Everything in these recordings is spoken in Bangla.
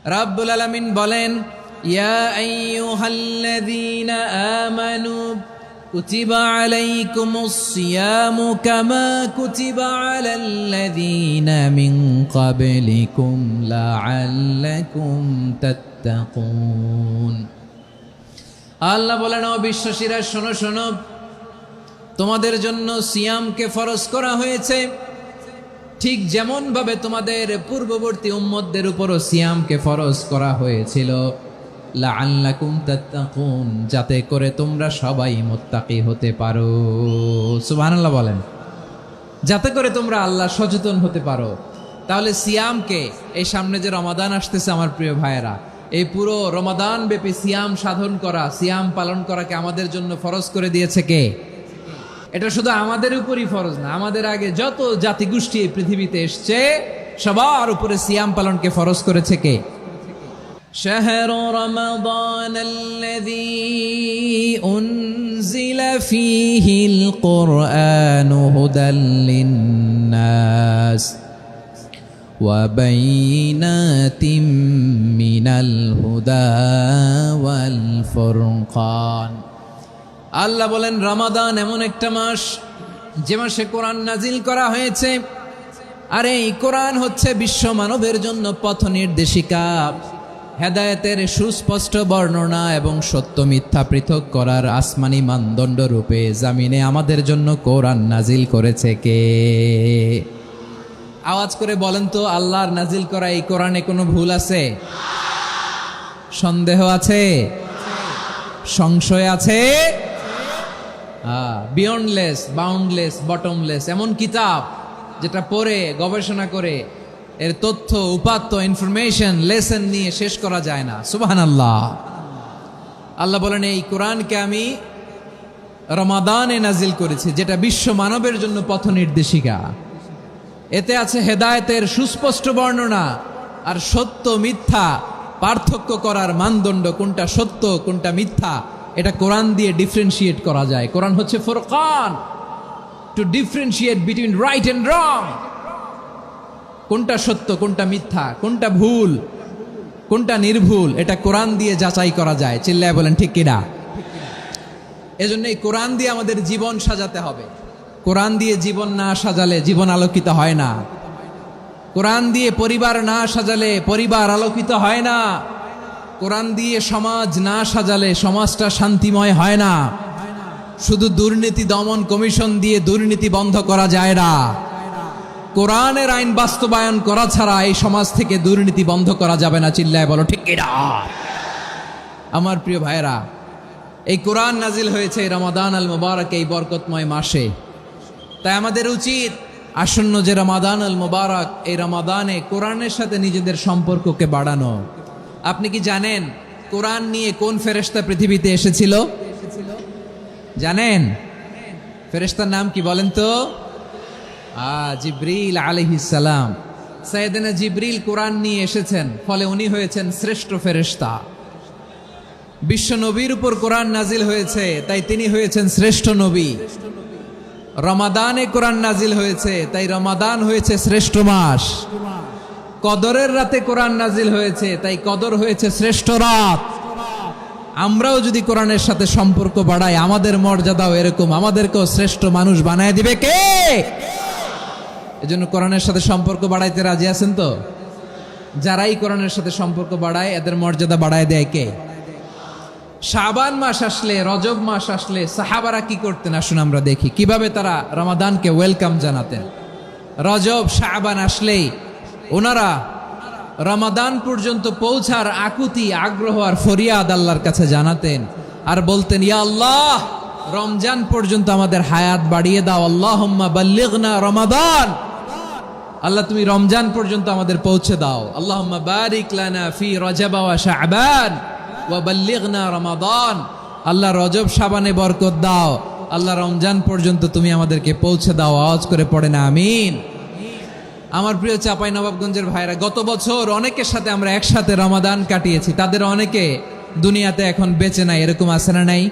রাব্বুল আলামিন বলেন, ইয়া আইয়ুহাল্লাযীনা আমানু কুতিবা আলাইকুমুস সিয়ামু কামা কুতিবা আলাল্লাযীনা মিন ক্বাবলিকুম লাআল্লাকুম তাত্তাকুন। আল্লাহ বলেন, ও বিশ্বাসীরা শোনো শোনো, তোমাদের জন্য সিয়ামকে ফরজ করা হয়েছে, ঠিক যেমন ভাবে তোমাদের পূর্ববর্তী উম্মতদের উপরও সিয়ামকে ফরজ করা হয়েছিল, লাআল্লাকুম তাত্তাকুন, যাতে করে তোমরা সবাই মুত্তাকি হতে পারো। সুবহানাল্লাহ বলেন, যাতে করে তোমরা আল্লাহ সচেতন হতে পারো। তাহলে সিয়ামকে, এই সামনে যে রমাদান আসতেছে আমার প্রিয় ভাইয়েরা, এই পুরো রমাদান ব্যাপী সিয়াম সাধন করা, সিয়াম পালন করাকে আমাদের জন্য ফরজ করে দিয়েছে কে? এটা শুধু আমাদের উপরই ফরজ না, আমাদের আগে যত জাতিগোষ্ঠী এই পৃথিবীতে এসছে সবার উপরে সিয়াম পালনকে ফরজ করেছে কে? শাহরু রমাদানাল্লাযী উনজিলা ফীহিল কুরআনু হুদাল লিন্নাস ওয়া বাইয়িনাতিম মিনাল হুদা ওয়াল ফুরকান। আল্লাহ বলেন, রমাদান এমন একটা মাস যে মাসে কোরআন নাজিল করা হয়েছে, আর এই কোরআন হচ্ছে বিশ্ব মানবের জন্য পথ নির্দেশিকা, হেদায়েতের সুস্পষ্ট বর্ণনা এবং সত্য মিথ্যা পৃথক করার আসমানি মানদণ্ড রূপে জামিনে আমাদের জন্য কোরআন নাজিল করেছে কে? আওয়াজ করে বলেন তো, আল্লাহর নাজিল করা এই কোরআনে কোনো ভুল আছে? সন্দেহ আছে? সংশয় আছে? বিয়ন্ডলেস, বাউন্ডলেস, বটমলেস এমন কিতাব যেটা পড়ে গবেষণা করে এর তথ্য উপাত্ত ইনফরমেশন লেসন নিয়ে শেষ করা যায় না। সুবহানাল্লাহ। আল্লাহ বলেন, এই কোরআনকে আমি রমাদানে নাজিল করেছি, যেটা বিশ্ব মানবের জন্য পথ নির্দেশিকা। এতে আছে হেদায়েতের সুস্পষ্ট বর্ণনা আর সত্য মিথ্যা পার্থক্য করার মানদণ্ড, কোনটা সত্য কোনটা মিথ্যা এটা কোরআন দিয়ে ডিফারেন্সিয়েট করা যায়। কোরআন হচ্ছে ফুরকান, to differentiate between right and wrong. কোনটা সত্য কোনটা মিথ্যা, কোনটা ভুল কোনটা নির্ভুল, এটা কোরআন দিয়ে যাচাই করা যায়। চিল্লায় বলেন ঠিক কিনা? এজন্য এই কোরআন দিয়ে আমাদের জীবন সাজাতে হবে। কোরআন দিয়ে জীবন না সাজালে জীবন আলোকিত হয় না। কোরআন দিয়ে পরিবার না সাজালে পরিবার আলোকিত হয় না। কোরআন দিয়ে সমাজ না সাজালে সমাজটা শান্তিময় হয় না। শুধু দুর্নীতি দমন কমিশন দিয়ে দুর্নীতি বন্ধ করা যায় না। কোরআনের আইন বাস্তবায়ন করা ছাড়া এই সমাজ থেকে দুর্নীতি বন্ধ করা যাবে না। চিল্লায় বলো ঠিক কিনা? আমার প্রিয় ভাইরা, এই কোরআন নাজিল হয়েছে রমাদান আল মুবারক, এই বরকতময় মাসে। তাই আমাদের উচিত আসন্ন যে রমাদান আল মুবারক, এই রমাদানে কোরআনের সাথে নিজেদের সম্পর্ককে বাড়ানো। আপনি কি জানেন কোরআন নিয়ে কোন ফেরেশতা পৃথিবীতে এসেছিল? জানেন ফেরেশতার নাম কি বলেন তো? জিবরিল আলাইহিস সালাম। সাইয়েদনা জিবরিল কোরআন নিয়ে এসেছেন, ফলে উনি হয়েছেন শ্রেষ্ঠ ফেরেশতা। বিশ্ব নবীর উপর কোরআন নাজিল হয়েছে, তাই তিনি হয়েছেন শ্রেষ্ঠ নবী। রমাদানে কোরআন নাজিল হয়েছে, তাই রমাদান হয়েছে শ্রেষ্ঠ মাস। কদরের রাতে কোরআন নাজিল হয়েছে, তাই কদর হয়েছে শ্রেষ্ঠ রাত। আমরাও যদি কোরআনের সাথে সম্পর্ক বাড়াই, আমাদের মর্যাদাও এরকম, আমাদেরকেও শ্রেষ্ঠ মানুষ বানায় দিবে কে? এজন্য কোরআনের সাথে সম্পর্ক বাড়াইতে রাজি আছেন তো? যারাই কোরআনের সাথে সম্পর্ক বাড়ায় এদের মর্যাদা বাড়ায় দেয় কে? শাবান মাস আসলে, রজব মাস আসলে সাহাবারা কি করতেন আসুন আমরা দেখি কিভাবে তারা রমাদানকে ওয়েলকাম জানাতেন। রজব শাবান আসলেই ওনারা রমাদান পর্যন্ত পৌঁছার আকুতি, আগ্রহ আর ফরিয়াদ আল্লাহর কাছে জানাতেন আর বলতেন, ইয়া আল্লাহ, রমজান পর্যন্ত আমাদের হায়াত বাড়িয়ে দাও। আল্লাহুম্মা বাল্লিগনা রমাদান, আল্লাহ তুমি রমজান পর্যন্ত আমাদের পৌঁছে দাও। আল্লাহুম্মা বারিক লানা ফি রজব ওয়া শাবান ওয়া বাল্লিগনা রমাদান, আল্লাহ রজব শাবানে বরকত দাও, আল্লাহ রমজান পর্যন্ত তুমি আমাদেরকে পৌঁছে দাও। আওয়াজ করে পড়েন আমিন। আমার প্রিয় চাঁপাইনবাবগঞ্জের ভাইরা, গত বছর অনেকের সাথে আমরা একসাথে রমাদান কাটিয়েছি, তাদের অনেকে দুনিয়াতে এখন বেঁচে নাই, এরকম আছে না নাই?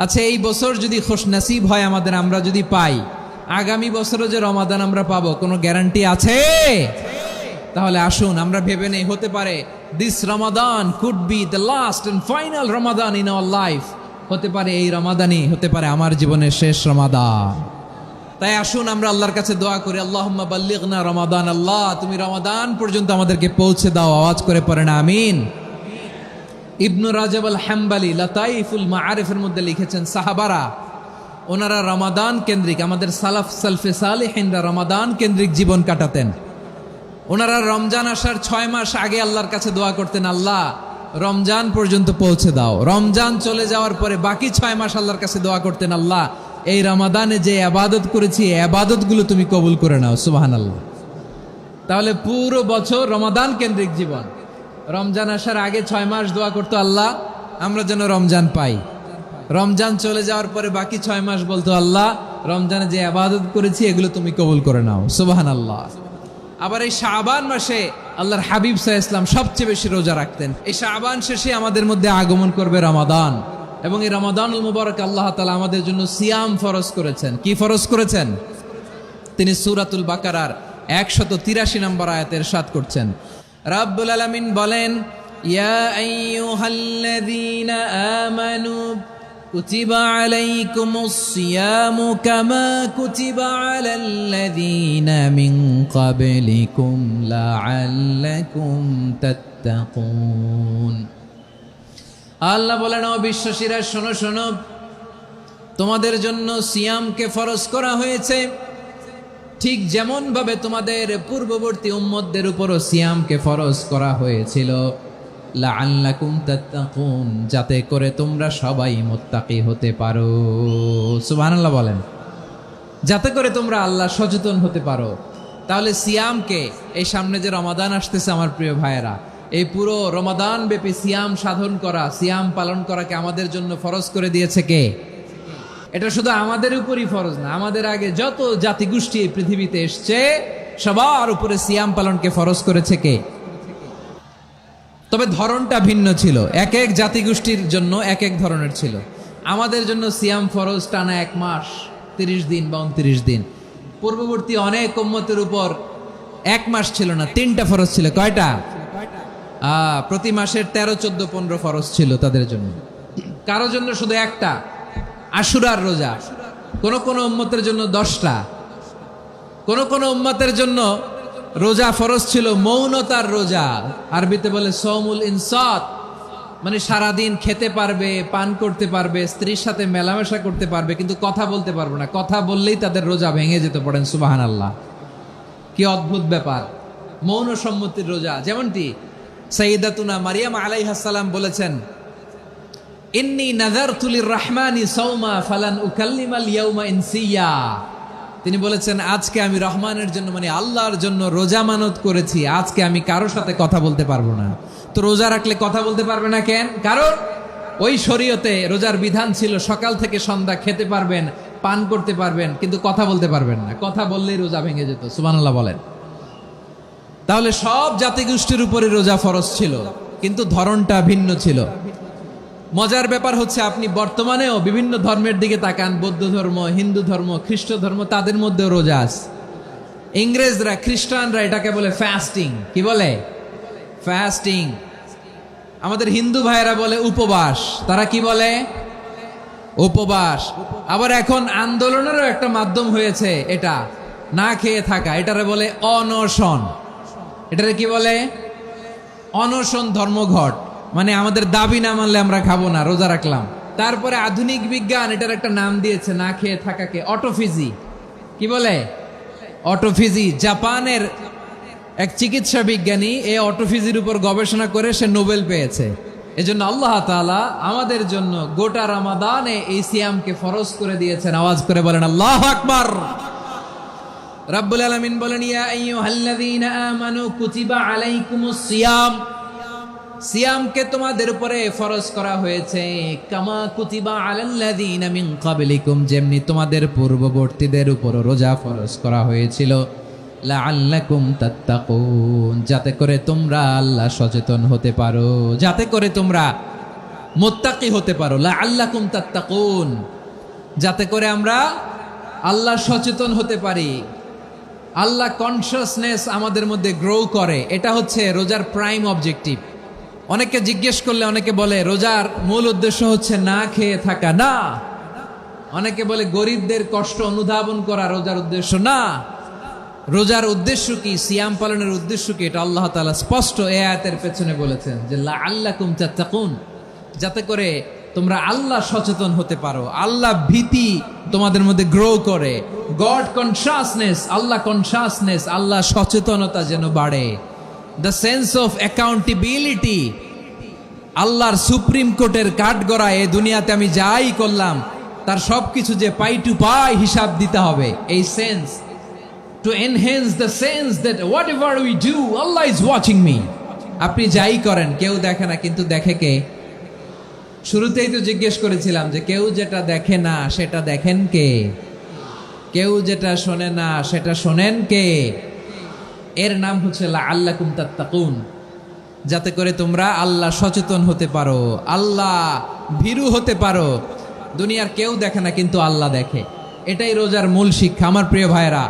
আচ্ছা, এই বছর যদি খুশনসিব হয় আমাদের, আমরা যদি পাই, আগামী বছরও যে রমাদান আমরা পাবো কোনো গ্যারান্টি আছে? তাহলে আসুন আমরা ভেবে নেই, হতে পারে this Ramadan could be the last and final Ramadan in our life. হতে পারে এই রমাদানই হতে পারে আমার জীবনের শেষ রমাদান। তাই আসুন আমরা আল্লাহর কাছে দোয়া করি, আল্লাহুম্মা বাল্লিগনা রমাদান। আল্লাহ তুমি রমাদান পর্যন্ত আমাদেরকে পৌঁছে দাও। আওয়াজ করে পড়েন আমিন। ইবনু রাজাব আল হাম্বালি লাতাইফুল মাআরিফের মধ্যে লিখেছেন, সাহাবারা ওনারা রমাদান কেন্দ্রিক, আমাদের সালাফ সালফে সালেহিনরা রমাদান কেন্দ্রিক জীবন কাটাতেন। ওনারা রমজান আসার 6 মাস আগে আল্লাহর কাছে দোয়া করতেন, আল্লাহ রমজান পর্যন্ত পৌঁছে দাও। রমজান চলে যাওয়ার পরে বাকি 6 মাস আল্লাহর কাছে দোয়া করতেন, আল্লাহ এই রমাদানে যে আবাদত করেছি এই আবাদতগুলো তুমি কবুল করে নাও। সুবহানাল্লাহ। তাহলে পুরো বছর রমাদান কেন্দ্রিক জীবন। রমজান আসার আগে 6 মাস দোয়া করতো, আল্লাহ আমরা যেন রমজান পাই। রমজান চলে যাওয়ার পরে বাকি 6 মাস বলতো, আল্লাহ রমজানে যে আবাদত করেছি এগুলো তুমি কবুল করে নাও। সুবহানাল্লাহ। আবার এই শাবান মাসে আল্লাহর হাবিব সাল্লাল্লাহু আলাইহি ওয়াসাল্লাম সবচেয়ে বেশি রোজা রাখতেন। এই শাবান শেষে আমাদের মধ্যে আগমন করবে রমাদান, এবং এই রমাদানুল মুবারক আল্লাহ তাআলা আমাদের জন্য সিয়াম ফরজ করেছেন। কি ফরজ করেছেন? তিনি সূরাতুল বাকারার 183 নম্বর আয়াতে ইরশাদ করছেন, রাব্বুল আলামিন বলেন, ইয়া আইয়ুহাল্লাযীনা আমানু কুতিবা আলাইকুমুস সিয়ামু কামা কুতিবা আলাল্লাযীনা মিন ক্বাবলিকুম লাআল্লাকুম তাত্তাকুন। আল্লাহ বলেন, ও বিশ্বাসীরা শোনো শোনো, তোমাদের জন্য সিয়ামকে ফরজ করা হয়েছে, ঠিক যেমন ভাবে তোমাদের পূর্ববর্তী উম্মতদের উপরও সিয়ামকে ফরজ করা হয়েছিল, লাআল্লাকুম তাত্তাকুন, যাতে করে তোমরা সবাই মুত্তাকি হতে পারো। সুবহানাল্লাহ বলেন, যাতে করে তোমরা আল্লাহ সচেতন হতে পারো। তাহলে সিয়ামকে, এই সামনে যে রমাদান আসতেছে আমার প্রিয় ভাইয়েরা, এই পুরো রমাদান ব্যাপী সিয়াম সাধন করা, সিয়াম পালন করাকে আমাদের জন্য ফরজ করে দিয়েছে কে? এটা শুধু আমাদের উপরই ফরজ না, আমাদের আগে যত জাতিগোষ্ঠী এই পৃথিবীতে এসছে সবার উপরে সিয়াম পালনকে ফরজ করেছে কে? তবে ধরনটা ভিন্ন ছিল, এক এক জাতিগোষ্ঠীর জন্য এক এক ধরনের ছিল। আমাদের জন্য সিয়াম ফরজ টানা 1 মাস 30 দিন বা 29 দিন। পূর্ববর্তী অনেক উম্মতের উপর 1 মাস ছিল না, 3টা ফরজ ছিল। কয়টা? প্রতি মাসের 13, 14, 15 ফরজ ছিল তাদের জন্য। কারো জন্য শুধু একটা, আশুরার রোজা। কোন কোন উম্মতের জন্য 10টা। কোন কোন উম্মতের জন্য রোজা ফরজ ছিল মৌনতার রোজা, আরবিতে বলে সৌমুল ইনসাত, মানে সারাদিন খেতে পারবে, পান করতে পারবে, স্ত্রীর সাথে মেলামেশা করতে পারবে, কিন্তু কথা বলতে পারবে না। কথা বললেই তাদের রোজা ভেঙে যেতে। পড়েন সুবহানাল্লাহ। কি অদ্ভুত ব্যাপার, মৌন সম্মতির রোজা। যেমনটি সাইয়্যিদাতুনা মারিয়াম আলাইহিস সালাম বলেছেন, ইন্নী নাযারতু লির-রাহমানি সাওমা ফালান উকাল্লিমাল ইয়াওমা ইনসিয়া। তিনি বলেছেন, আজকে আমি রহমানের জন্য, মানে আল্লাহর জন্য রোজা মানত করেছি, আজকে আমি কারোর সাথে কথা বলতে পারবো না। তো রোজা রাখলে কথা বলতে পারবে না কেন? কারণ ওই শরীয়তে রোজার বিধান ছিল সকাল থেকে সন্ধ্যা খেতে পারবেন, পান করতে পারবেন, কিন্তু কথা বলতে পারবেন না। কথা বললেই রোজা ভেঙে যেত। সুবহানাল্লাহ বলেন। তাহলে সব জাতিগোষ্ঠীর উপরে রোজা ফরজ ছিল, কিন্তু ধরনটা ভিন্ন ছিল। মজার ব্যাপার হচ্ছে, আপনি বর্তমানেও বিভিন্ন ধর্মের দিকে তাকান, বৌদ্ধ ধর্ম, হিন্দু ধর্ম, খ্রিস্ট ধর্ম, তাদের মধ্যেও রোজা আছে। ইংরেজরা, খ্রিস্টানরা এটাকে বলে ফাস্টিং। কি বলে? ফাস্টিং। আমাদের হিন্দু ভাইয়েরা বলে উপবাস। তারা কি বলে? উপবাস। আবার এখন আন্দোলনেরও একটা মাধ্যম হয়েছে এটা, না খেয়ে থাকা। এটারে বলে অনশন। এটারে কি বলে? অনশন ধর্মঘট। মানে আমাদের দাবি না মানলে আমরা খাবো না, রোজা রাখলাম। তারপরে আধুনিক বিজ্ঞান এটার একটা নাম দিয়েছে, না খেয়ে থাকাকে অটোফিজি। কি বলে? অটোফিজি। জাপানের এক চিকিৎসা বিজ্ঞানী এই অটোফিজির উপর গবেষণা করে সে নোবেল পেয়েছে। এজন্য আল্লাহ তাআলা আমাদের জন্য গোটা রমাদানে এই সিয়ামকে ফরজ করে দিয়েছেন। আওয়াজ করে বলেন আল্লাহু আকবার। রাব্বুল আলামিন বলেন, ইয়া আইয়ুহাল্লাযীনা আমানু কুতিবা আলাইকুমুস সিয়াম, সিয়ামকে তোমাদের উপরে ফরজ করা হয়েছে, কামা কুতিবা আলাল্লাযীনা মিন ক্বাবলিকুম, যেমনি তোমাদের পূর্ববর্তীদের উপর রোজা ফরজ করা হয়েছিল, লাআল্লাকুম তাত্তাকুন, যাতে করে তোমরা আল্লাহ সচেতন হতে পারো, যাতে করে তোমরা মুত্তাকি হতে পারো। লাআল্লাকুম তাত্তাকুন, যাতে করে আমরা আল্লাহ সচেতন হতে পারি। আল্লাহ কনসিয়াসনেস আমাদের মধ্যে গ্রো করে, এটা হচ্ছে রোজার প্রাইম অবজেক্টিভ। অনেকে জিজ্ঞেস করলে অনেকে বলে রোজার মূল উদ্দেশ্য হচ্ছে না খেয়ে থাকা, না। অনেকে বলে গরিবদের কষ্ট অনুধাবন করা রোজার উদ্দেশ্য, না। রোজার উদ্দেশ্য কি, সিয়াম পালনের উদ্দেশ্য কি, এটা আল্লাহ তাআলা স্পষ্ট এই আয়াতের পেছনে বলেছেন যে লাআল্লাকুম তাত্তাকুন, যাতে করে তোমরা আল্লাহ সচেতন হতে পারো, আল্লাহ ভীতি তোমাদের মধ্যে গ্রো করে, গড কনসিয়াসনেস, আল্লাহ কনসিয়াসনেস, আল্লাহ সচেতনতা যেন বাড়ে, দ্য সেন্স অফ অ্যাকাউন্টেবিলিটি। আল্লাহর সুপ্রিম কোর্টের কাঠগড়া এই দুনিয়াতে আমি যাই করলাম তার সবকিছু যে পাই টু পাই হিসাব দিতে হবে, এই sense, to enhance the sense that whatever we do, Allah is watching me. আপনি যাই করেন কেউ দেখে না, কিন্তু দেখে কে? শুরুতেই তো জিজ্ঞেস করেছিলাম যে কেউ যেটা দেখে না সেটা দেখেন কে? কেউ যেটা শোনে না সেটা শোনেন কে? এর নাম হচ্ছে লাআল্লাকুম তাত্তাকুন, যাতে করে তোমরা আল্লাহ সচেতন হতে পারো, আল্লাহ ভীরু হতে পারো। দুনিয়ার কেউ দেখে না, কিন্তু আল্লাহ দেখে। এটাই রোজার মূল শিক্ষা। আমার প্রিয় ভাইরা,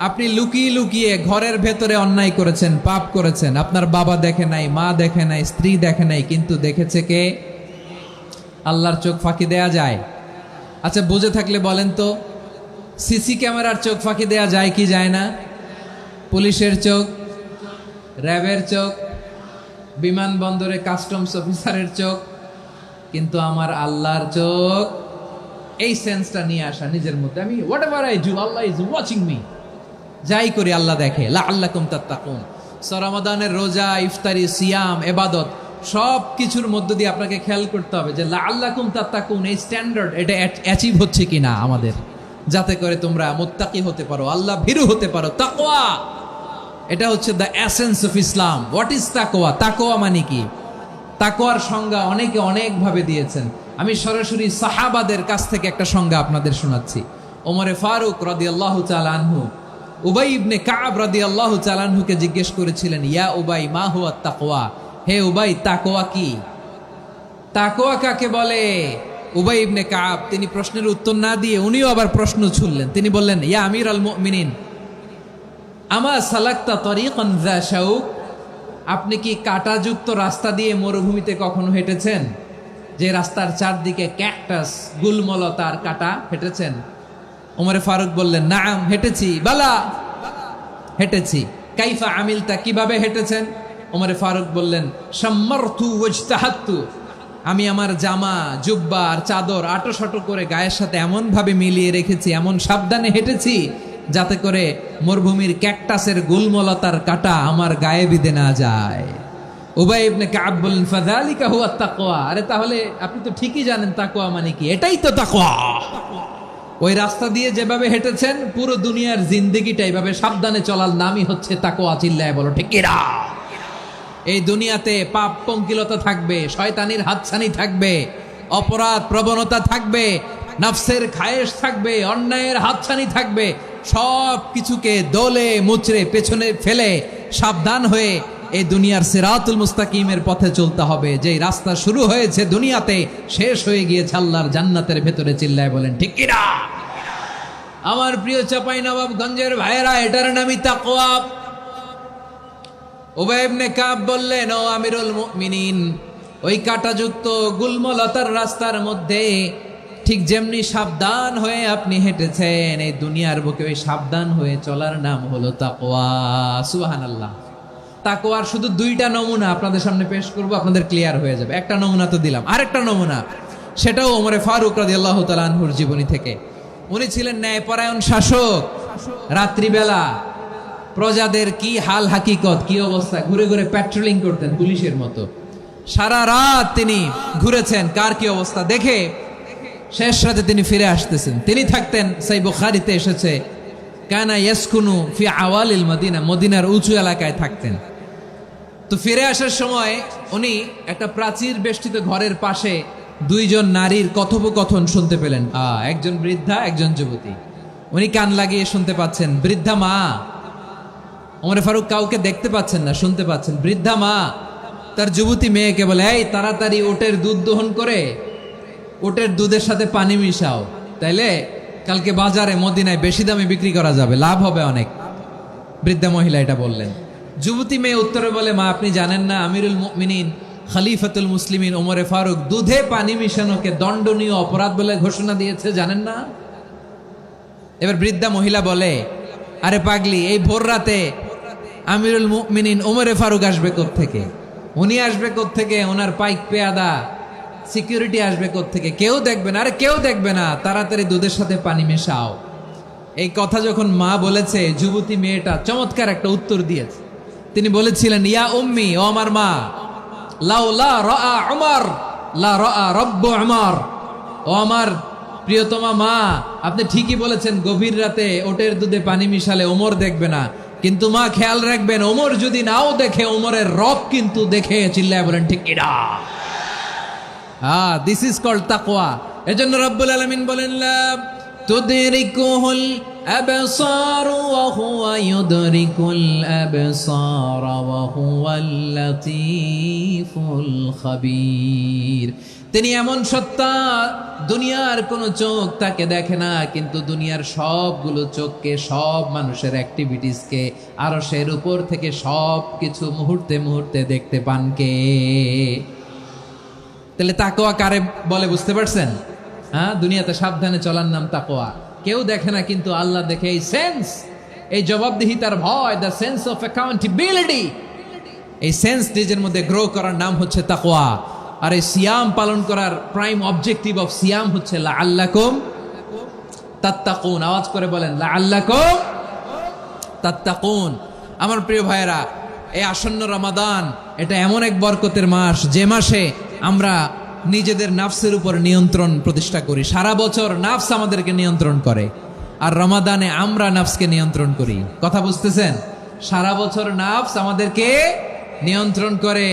আপনি লুকিয়ে লুকিয়ে ঘরের ভেতরে অন্যায় করেছেন, পাপ করেছেন, আপনার বাবা দেখে নাই, মা দেখে নাই, স্ত্রী দেখে নাই, কিন্তু দেখেছে কে? আল্লাহর চোখ ফাঁকি দেয়া যায়? আচ্ছা, বুঝে থাকলে বলেন তো, সিসি ক্যামেরার চোখ ফাঁকি দেয়া যায় কি যায় না? পুলিশের চোখ, র্যাবের চোখ, বিমানবন্দরে কাস্টমস অফিসারের চোখ, কিন্তু আমার আল্লাহর চোখ। এই সেন্সটা নিয়ে আসা নিজের মধ্যে, আমি what ever I do Allah is watching me, যাই করি আল্লাহ দেখে। লাআল্লাকুম তাত্তাকুন। রমাদানের রোজা, ইফতারি, সিয়াম, ইবাদত সব কিছুর মধ্য দিয়ে আপনাকে খেয়াল করতে হবে যে লাআল্লাকুম তাত্তাকুন এই স্ট্যান্ডার্ড এটা অ্যাচিভ হচ্ছে কিনা আমাদের, যাতে করে তোমরা মুত্তাকি হতে পারো, আল্লাহ ভীরু হতে পারো। তাকওয়া, এটা হচ্ছে the essence of Islam. What is তাকওয়া? তাকওয়া মানে কি? তাকওয়ার সংজ্ঞা অনেকে অনেকভাবে দিয়েছেন। আমি সরাসরি সাহাবাদের কাছ থেকে একটা সংজ্ঞা আপনাদের শোনাচ্ছি। ওমরে ফারুক রাদিয়াল্লাহু তাআলা আনহু উবাই ইবনে কাব রাদিয়াল্লাহু তাআলা আনহুকে জিজ্ঞেস করেছিলেন, ইয়া উবাই মা হুয়া তাকওয়া, হে উবাই তাকওয়া কি? তাকওয়া কাকে বলে? উবাই ইবনে কাব তিনি প্রশ্নের উত্তর না দিয়ে উনিও আবার প্রশ্ন ছুড়লেন। তিনি বললেন, ইয়া আমিরাল মুমিনিন আমা সালাকতা তরিকান যা শাউক, আপনি কি কাঁটাযুক্ত রাস্তা দিয়ে মরুভূমিতে কখনো হেঁটেছেন? যে রাস্তার চারদিকে ক্যাকটাস, গুলমলতার কাঁটা, হেঁটেছেন? ওমরে ফারুক বললেন, নাম, হেঁটেছি। বালা, হেঁটেছি। কাইফা আমিলতা, কিভাবে হেঁটেছেন? ওমরে ফারুক বললেন, শাম্মারতু ওয়াজতাহাত্তু, আমি আমার জামা, জুব্বা আর চাদর আটোসাটো করে গায়ের সাথে এমন ভাবে মিলিয়ে রেখেছি, এমন সাবধানে হেঁটেছি যাতে করে মরুভূমির ক্যাকটাসের গুলমলতার কাঁটা আমার গায়ে বিঁধে না যায়। উবাই ইবনে কাব বললেন, ফাযালিকা হুয়া তাকওয়া, আরে তাহলে আপনি তো ঠিকই জানেন তাকওয়া মানে কি, এটাই তো তাকওয়া। ওই রাস্তা দিয়ে যেভাবে হেঁটেছেন পুরো দুনিয়ার জিন্দেগিটা এইভাবে সাবধানে চলার নামই হচ্ছে তাকওয়া। চিল্লায় বলো ঠিক কিনা? এই দুনিয়াতে পাপ পঙ্কিলতা থাকবে, শয়তানির হাতছানি থাকবে, অপরাধ প্রবণতা থাকবে, নফসের খায়েশ থাকবে, অন্যায়ের হাতছানি থাকবে, সব কিছুকে দোলে মুচড়ে পেছনে ফেলে সাবধান হয়ে এই দুনিয়ার সিরাতুল মুস্তাকিমের পথে চলতে হবে। যেই রাস্তা শুরু হয়েছে দুনিয়াতে, শেষ হয়ে গিয়েছে আল্লাহর জান্নাতের ভেতরে। চিল্লায় বলেন ঠিক কিনা? আমার প্রিয় চাঁপাইনবাবগঞ্জের ভাইয়েরা, এটার নামই তাকওয়া। উবাই ইবনে কাব বললেন, ও আমিরুল মুমিনিন, ওই কাঁটাযুক্ত গুলমলতার রাস্তার মধ্যে ঠিক যেমনি সাবধান হয়ে আপনি হেঁটেছেন, এই দুনিয়ার বুকে ওই সাবধান হয়ে চলার নাম হলো তাকওয়া। সুবহানাল্লাহ। তাকওয়ার শুধু দুইটা নমুনা আপনাদের সামনে পেশ করব, আপনাদের ক্লিয়ার হয়ে যাবে। একটা নমুনা তো দিলাম, আরেকটা নমুনা, সেটাও ওমরে ফারুক রাদিয়াল্লাহু তাআলা আনহুর জীবনী থেকে। উনি ছিলেন ন্যায়পরায়ণ শাসক। রাত্রিবেলা প্রজাদের কি হাল হাকিকত, কি অবস্থা, ঘুরে ঘুরে প্যাট্রোলিং করতেন পুলিশের মতো। সারা রাত তিনি ঘুরেছেন কার কি অবস্থা দেখে, শেষ রাতে তিনি ফিরে আসতেছেন। তিনি থাকতেন, সেই বুখারীতে এসেছে, কানা ইয়াসকুনু ফি আওয়ালিল মদিনা, মদিনার উঁচু এলাকায় থাকতেন। তো ফিরে আসার সময় উনি একটা প্রাচীর বেষ্টিত ঘরের পাশে দুইজন নারীর কথোপকথন শুনতে পেলেন। একজন বৃদ্ধা, একজন যুবতী। উনি কান লাগিয়ে শুনতে পাচ্ছেন। বৃদ্ধা মা, ওমর ফারুক কাউকে দেখতে পাচ্ছেন না, শুনতে পাচ্ছেন। বৃদ্ধা মা তার যুবতী মেয়েকে বলে, এই তাড়াতাড়ি ওটের দুধ দহন করে ওটের দুধের সাথে পানি মিশাও, তাইলে কালকে বাজারে মদিনায় বেশি দামে বিক্রি করা যাবে, লাভ হবে অনেক। বৃদ্ধা মহিলা এটা বললেন। যুবতী মেয়ে উত্তরে বলে, মা আপনি জানেন না আমিরুল মুমিনিন খলিফাতুল মুসলিমিন ওমরে ফারুক দুধে পানি মিশানোকে দণ্ডনীয় অপরাধ বলে ঘোষণা দিয়েছে, জানেন না? এবার বৃদ্ধা মহিলা বলে, আরে পাগলি, এই ভোর রাতে আমিরুল মুমিনিন ওমরে ফারুক আসবে কোত্থেকে? উনি আসবে কোত্থেকে? ওনার পাইক পেয়াদা সিকিউরিটি আসবে কোত্থেকে? কেউ দেখবে না। আরে কেউ দেখবে না, তাড়াতাড়ি দুধের সাথে পানি মেশাও। এই কথা যখন মা বলেছে, যুবতী মেয়েটা চমৎকার একটা উত্তর দিয়েছে। তিনি বলেছিলেন, ইয়া উম্মি, ও আমার মা, লাউলা রাআ উমর লা রাআ রব্ব উমর। ও আমার প্রিয়তমা মা, আপনি ঠিকই বলেছেন, গভীর রাতে ওটের দুধে পানি মিশালে ওমর দেখবে না, কিন্তু মা খেয়াল রাখবেন, ওমর যদি নাও দেখে, ওমরের রব কিন্তু দেখে। চিল্লায় বলেন ঠিক কিনা? দিস ইজ কল্ড তাকওয়া। এজন্য রব্বুল আলামিন বলেন, লা তুদরিকুহুল আবসার ওয়া হুয়া ইউদরিকুল আবসার ওয়া হুয়াল লাতীফুল খাবীর। তিনি এমন সত্তা, দুনিয়ার কোনো চোখ তাকে দেখে না, কিন্তু দুনিয়ার সবগুলো চোখকে, সব মানুষের অ্যাক্টিভিটিসকে আরশের উপর থেকে সব কিছু মুহূর্তে মুহূর্তে দেখতে পান কে? তাহলে তাকওয়া কারে বলে বুঝতে পারছেন? দুনিয়াতে সাবধানে চলার নাম তাকওয়া। কেউ দেখে না, কিন্তু আল্লাহ দেখে। এই সেন্স, এই জবাবদিহিতার ভয়, দ্য সেন্স অফ অ্যাকাউন্টেবিলিটি, এই সেন্স নিজের মধ্যে গ্রো করার নাম হচ্ছে তাকওয়া। আর এই সিয়াম পালন করার প্রাইম অবজেক্টিভ অফ সিয়াম হচ্ছে লাআল্লাকুম তাত্তাকুন। আওয়াজ করে বলেন, লাআল্লাকুম তাত্তাকুন। আমার প্রিয় ভাইয়েরা, এই আসন্ন রমাদান এটা এমন এক বরকতের মাস, যে মাসে আমরা নিজেদের নাফসের উপর নিয়ন্ত্রণ প্রতিষ্ঠা করি। সারা বছর নাফস আমাদেরকে নিয়ন্ত্রণ করে, আর রমাদানে আমরা নাফসকে নিয়ন্ত্রণ করি। কথা বুঝতেছেন? সারা বছর নাফস আমাদেরকে নিয়ন্ত্রণ করে।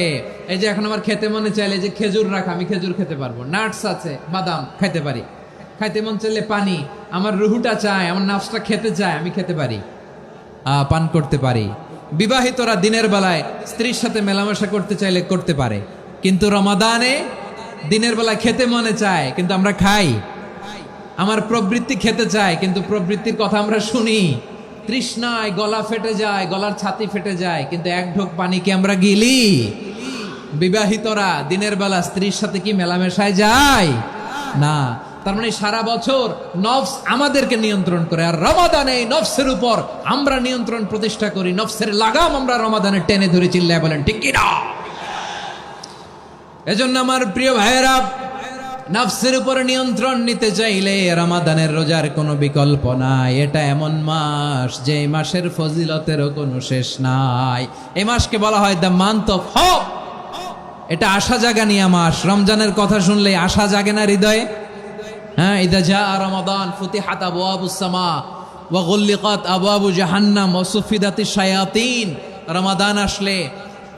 এই যে এখন আমার খেতে মনে চাইলে যে খেজুর রাখা, আমি খেজুর খেতে পারবো, নাটস আছে, বাদাম খাইতে পারি। খাইতে মন চাইলে পানি, আমার রুহুটা চায়, আমার নাফসটা খেতে চায়, আমি খেতে পারি, পান করতে পারি। বিবাহিতরা দিনের বেলায় স্ত্রীর সাথে মেলামেশা করতে চাইলে করতে পারে, কিন্তু রমাদানে দিনের বেলায় খেতে মনে চায়, কিন্তু আমরা খাই। আমার প্রবৃত্তি খেতে চায়, কিন্তু প্রবৃত্তির কথা আমরা শুনি। তৃষ্ণায় গলা ফেটে যায়, গলার ছাতি ফেটে যায়, কিন্তু এক ঢোক পানি কি আমরা গিলি? বিবাহিতরা দিনের বেলা স্ত্রীর সাথে কি মেলামেশায় যায়? না। তার মানে সারা বছর নফস আমাদেরকে নিয়ন্ত্রণ করে, আর রমাদানে এই নফসের উপর আমরা নিয়ন্ত্রণ প্রতিষ্ঠা করি। নফসের লাগাম আমরা রমাদানে টেনে ধরে। চিল্লায় বলেন ঠিক কি না? এজন্য আমার প্রিয় ভাইয়েরা, নফসের উপর নিয়ন্ত্রণ নিতে চাইলে রমাদানের রোজার কোনো বিকল্প নাই। এটা এমন মাস, যে মাসের ফজিলতেরও কোনো শেষ নাই। এই মাসকে বলা হয় দ্য মান্থ অফ হোপ। এটা আশা জাগানিয়া মাস। রমজানের কথা শুনলে আশা জাগে না হৃদয়ে? ইদা জাআ রমাদান ফুতিহাত আবওয়াবুস সামা ওয়া গুল্লিকাত আবওয়াবু জাহান্নাম ওয়া সুফিদাতিশ শায়াতিন। রমাদান আসলে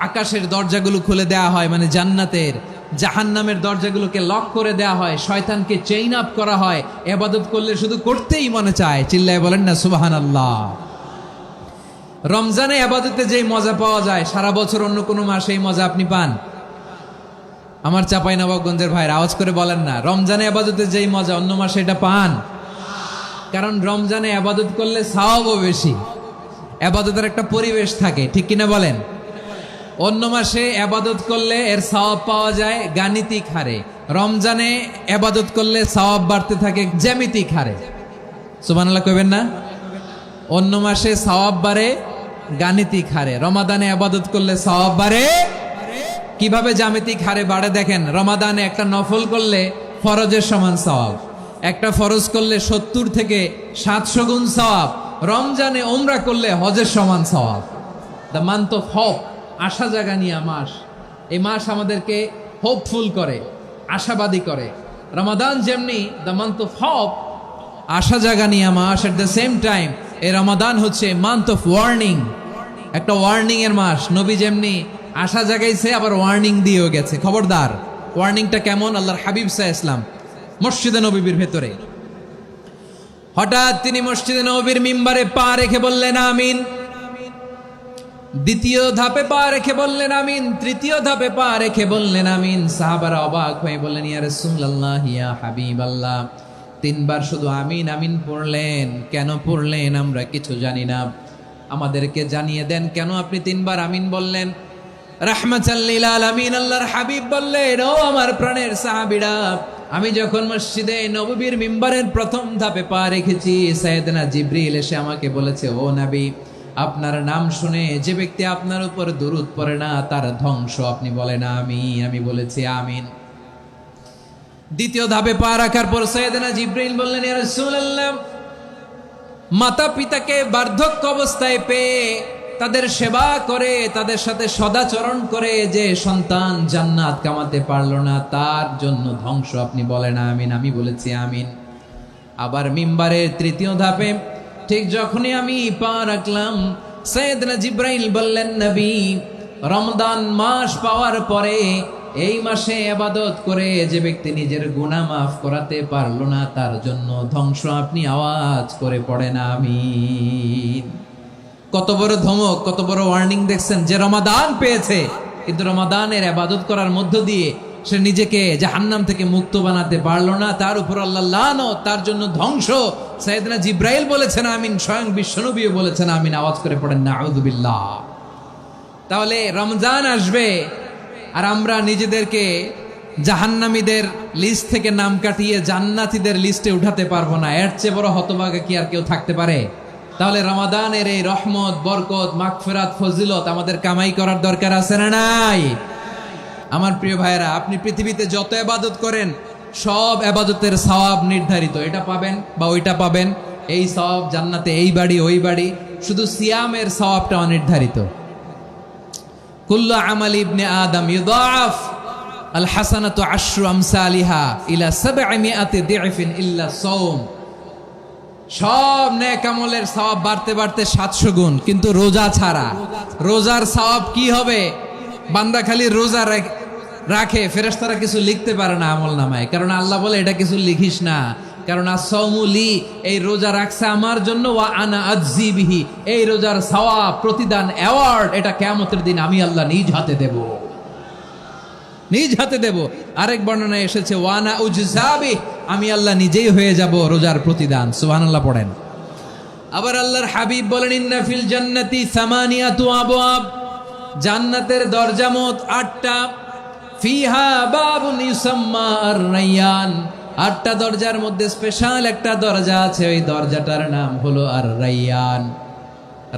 আকাশের দরজাগুলো খুলে দেয়া হয়, মানে জান্নাতের। জাহান্নামের দরজাগুলোকে লক করে দেয়া হয়, শয়তানকে চেইন আপ করা হয়। ইবাদত করলে শুধু করতেই মনে চায়। চিল্লায় বলেন না সুবহানাল্লাহ। রমজানে ইবাদতে যেই মজা পাওয়া যায়, সারা বছর অন্য কোনো মাসে এই মজা আপনি পান? আমার চাঁপাইনবাবগঞ্জের ভাইরা আওয়াজ করে বলেন না, রমজানে ইবাদতে যেই মজা অন্য মাসে এটা পান? কারণ রমজানে ইবাদত করলে সওয়াবও বেশি, ইবাদতের একটা পরিবেশ থাকে, ঠিক কিনা বলেন? অন্য মাসে ইবাদত করলে এর সওয়াব পাওয়া যায় গাণিতিক হারে, রমজানে ইবাদত করলে সওয়াব বাড়তে থাকে জ্যামিতিক হারে। সুবহানাল্লাহ কইবেন না? অন্য মাসে সওয়াব বাড়ে গাণিতিক হারে, রমাদানে ইবাদত করলে সওয়াব বাড়ে কিভাবে? জ্যামিতিক হারে বাড়ে। দেখেন, রমাদানে একটা নফল করলে ফরজের সমান সওয়াব, একটা ফরজ করলে 70 থেকে 700 গুণ সওয়াব। রমজানে উমরা করলে হজের সমান সওয়াব। দ্য মান্থ অফ হোপ, আশা জাগানিয়া মাস। এই মাস আমাদেরকে হোপফুল করে, আশাবাদী করে। রমাদান যেমনি দ্য মান্থ অফ হোপ, আশা জাগানিয়া মাস, এট দ্য সেম টাইম এই রমাদান হচ্ছে মান্থ অফ ওয়ার্নিং, একটা ওয়ার্নিং এর মাস। নবী যেমনি আশা জাগাইছে, আবার ওয়ার্নিং দিয়েও গেছে, খবরদার। ওয়ার্নিংটা কেমন? আল্লাহর হাবিব সাল্লাল্লাহু আলাইহি ওয়াসাল্লাম মসজিদে নববীর ভেতরে, হঠাৎ তিনি মসজিদে নববীর মিম্বারে পা রেখে বললেন আমিন। দ্বিতীয় ধাপে পা রেখে বললেন আমিন, তৃতীয় ধাপে পা রেখে বললেন আমিন। সাহাবারা অবাক হয়ে বললেন, ইয়া রাসূলুল্লাহ, ইয়া হাবিবাল্লাহ, 3 বার শুধু আমিন আমিন পড়লেন, কেন পড়লেন আমরা কিছু জানি না। আমাদেরকে জানিয়ে দেন কেন আপনি তিনবার আমিন বললেন। রাহমাতাল লিল আলামিন আল্লাহর হাবিব বললেন, ও আমার প্রাণের সাহাবীরা, আমি যখন মসজিদে নববীর মিম্বারের প্রথম ধাপে পা রেখেছি, সাইয়েদনা জিবরিল এসে আমাকে বলেছে, ও নবী, আপনার নাম শুনে যে ব্যক্তি আপনার উপর দুরূদ পড়ে না তার ধ্বংস। আপনি বলেন আমিন। আমি বলেছি আমিন। দ্বিতীয় ধাপে পা রাখার পর সাইয়েদনা জিবরিল বললেন, ইয়া রাসূলুল্লাহ, মাতা পিতাকে বার্ধক্য অবস্থায় পেয়ে তাদের সেবা করে, তাদের সাথে সদাচরণ করে যে সন্তান জান্নাত কামাতে পারলো না তার জন্য ধ্বংস। আপনি বলেন আমিন। আমি বলেছি আমিন। আবার মিম্বারের তৃতীয় ধাপে ঠিক যখনই আমি পা রাখলাম, সাইয়েদনা জিবরাইল বললেন, নবী, রমজান মাস পাওয়ার পরে এই মাসে ইবাদত করে যে ব্যক্তি নিজের গুনাহ মাফ করাতে পারলো না তার জন্য ধ্বংস। আপনি আওয়াজ করে পড়েন আমিন। কত বড় ধমক, কত বড় ওয়ার্নিং দেখছেন। যে রমাদান পেয়েছে কিন্তু রমাদানের ইবাদত করার মধ্য দিয়ে সে নিজেকে জাহান্নাম থেকে মুক্ত বানাতে পারলো না, তার উপর আল্লাহ লানত, তার জন্য ধ্বংস। সাইয়েদনা জিবরাইল বলেছেন আমিন, স্বয়ং বিশ্বনবীও বলেছেন আমিন। আওয়াজ করে পড়েন নাউযুবিল্লাহ। তাহলে রমজান আসবে আর আমরা নিজেদেরকে জাহান্নামীদের লিস্ট থেকে নাম কাটিয়ে জান্নাতীদের লিস্টে উঠাতে পারবো না। এর চেয়ে বড় হতভাগা কি আর কেউ থাকতে পারে? তাহলে রমাদানের এই রহমত, বরকত, মাগফিরাত, ফজিলত আমাদের কামাই করার দরকার আছে না নাই? আমার প্রিয় ভাইরা, আপনি পৃথিবীতে যত ইবাদত করেন সব ইবাদতের সওয়াব নির্ধারিত। এটা পাবেন বা ওইটা পাবেন, এই সওয়াব জান্নাতে, এই বাড়ি ওই বাড়ি। শুধু সিয়ামের সওয়াবটা অনির্ধারিত। কুল্লু আমালি ইবনে আদম ইউদাআফ আল হাসানাতু আশরু আমসালিহা ইলা 700 দি'ফিন ইল্লা সাওম। সব নেক আমলের সওয়াব বাড়তে বাড়তে 700 গুণ, কিন্তু রোজা ছাড়া। রোজার সওয়াব কি হবে? বান্দা খালি রোজা রাখে, ফেরেশতারা কিছু লিখতে পারে না আমল নামায়, কারণ আল্লাহ বলে এটা কিছু লিখিস না, কারণ আস-সাওমু লি, এই রোজা রাখছে আমার জন্য, ওয়া আনা আজজি বিহি, এই রোজার সওয়াব, প্রতিদান, অ্যাওয়ার্ড এটা কিয়ামতের দিন আমি আল্লাহ নিজ হাতে দেব, নিজ হাতে দেব। আরেক বর্ণনায় এসেছে ওয়ানা উজজাবি, আমি আল্লাহ নিজেই হয়ে যাব রোজার প্রতিদান। সুবহানাল্লাহ পড়েন। আবার আল্লাহর হাবিব বলেন, ইন্না ফিল জান্নাতি সামানিয়াতু আবওয়াব, জান্নাতের দরজা মোট 8টা। ফিহা বাবুন ইউসাম্মা আর-রায়্যান, 8টা দরজার মধ্যে স্পেশাল একটা দরজা আছে, ওই দরজাটার নাম হলো আর-রায়্যান।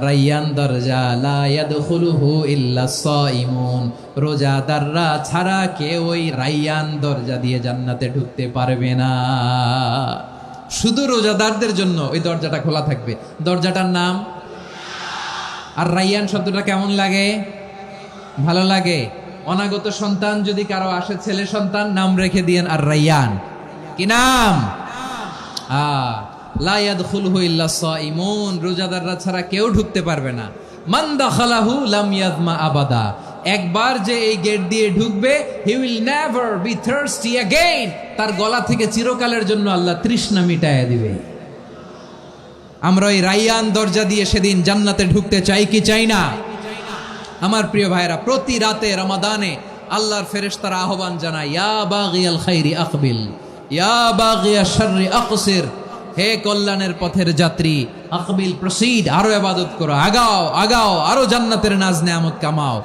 রায়্যান দরজা, লা ইয়াদখুলুহু ইল্লা সাইমুন, রোজাদাররা ছাড়া কেউ ওই রায়্যান দরজা দিয়ে জান্নাতে ঢুকতে পারবে না। শুধু রোজাদারদের জন্য ওই দরজাটা খোলা থাকবে। দরজাটার নাম আর রায়্যান। শব্দটা কেমন লাগে? ভালো লাগে। অনাগত সন্তান যদি কারো আসে, ছেলে সন্তান, নাম রেখে দিয়েন আর রায়্যান। কি নাম? লা ইয়াদখুলুহু ইল্লা সাইমুন, রোজাদাররা ছাড়া কেউ ঢুকতে পারবে না। মান দাখালাহু লাম ইয়াদমা আবাদা, একবার যে এই গেট দিয়ে ঢুকবে, he will never be thirsty again, তার গলা থেকে চিরকালের জন্য আল্লাহ তৃষ্ণা মিটায়া দিবে। আমরা ওই রায়্যান দরজা দিয়ে সেদিন জান্নাতে ঢুকতে চাই কি চাই না? আমার প্রিয় ভাইরা, প্রতি রাতে রমাদানে আল্লাহর ফেরেশতারা আহ্বান জানায়, ইয়া বাগিয়াল খাইরি আকবিল, ইয়া বাগিয়াশ শাররি আকসির, হে কল্যাণের পথের যাত্রী, আকবিল, প্রসিড, আরো ইবাদত করো, আগাও আগাও, আরো জান্নাতের নাজ নেয়ামত কামাও।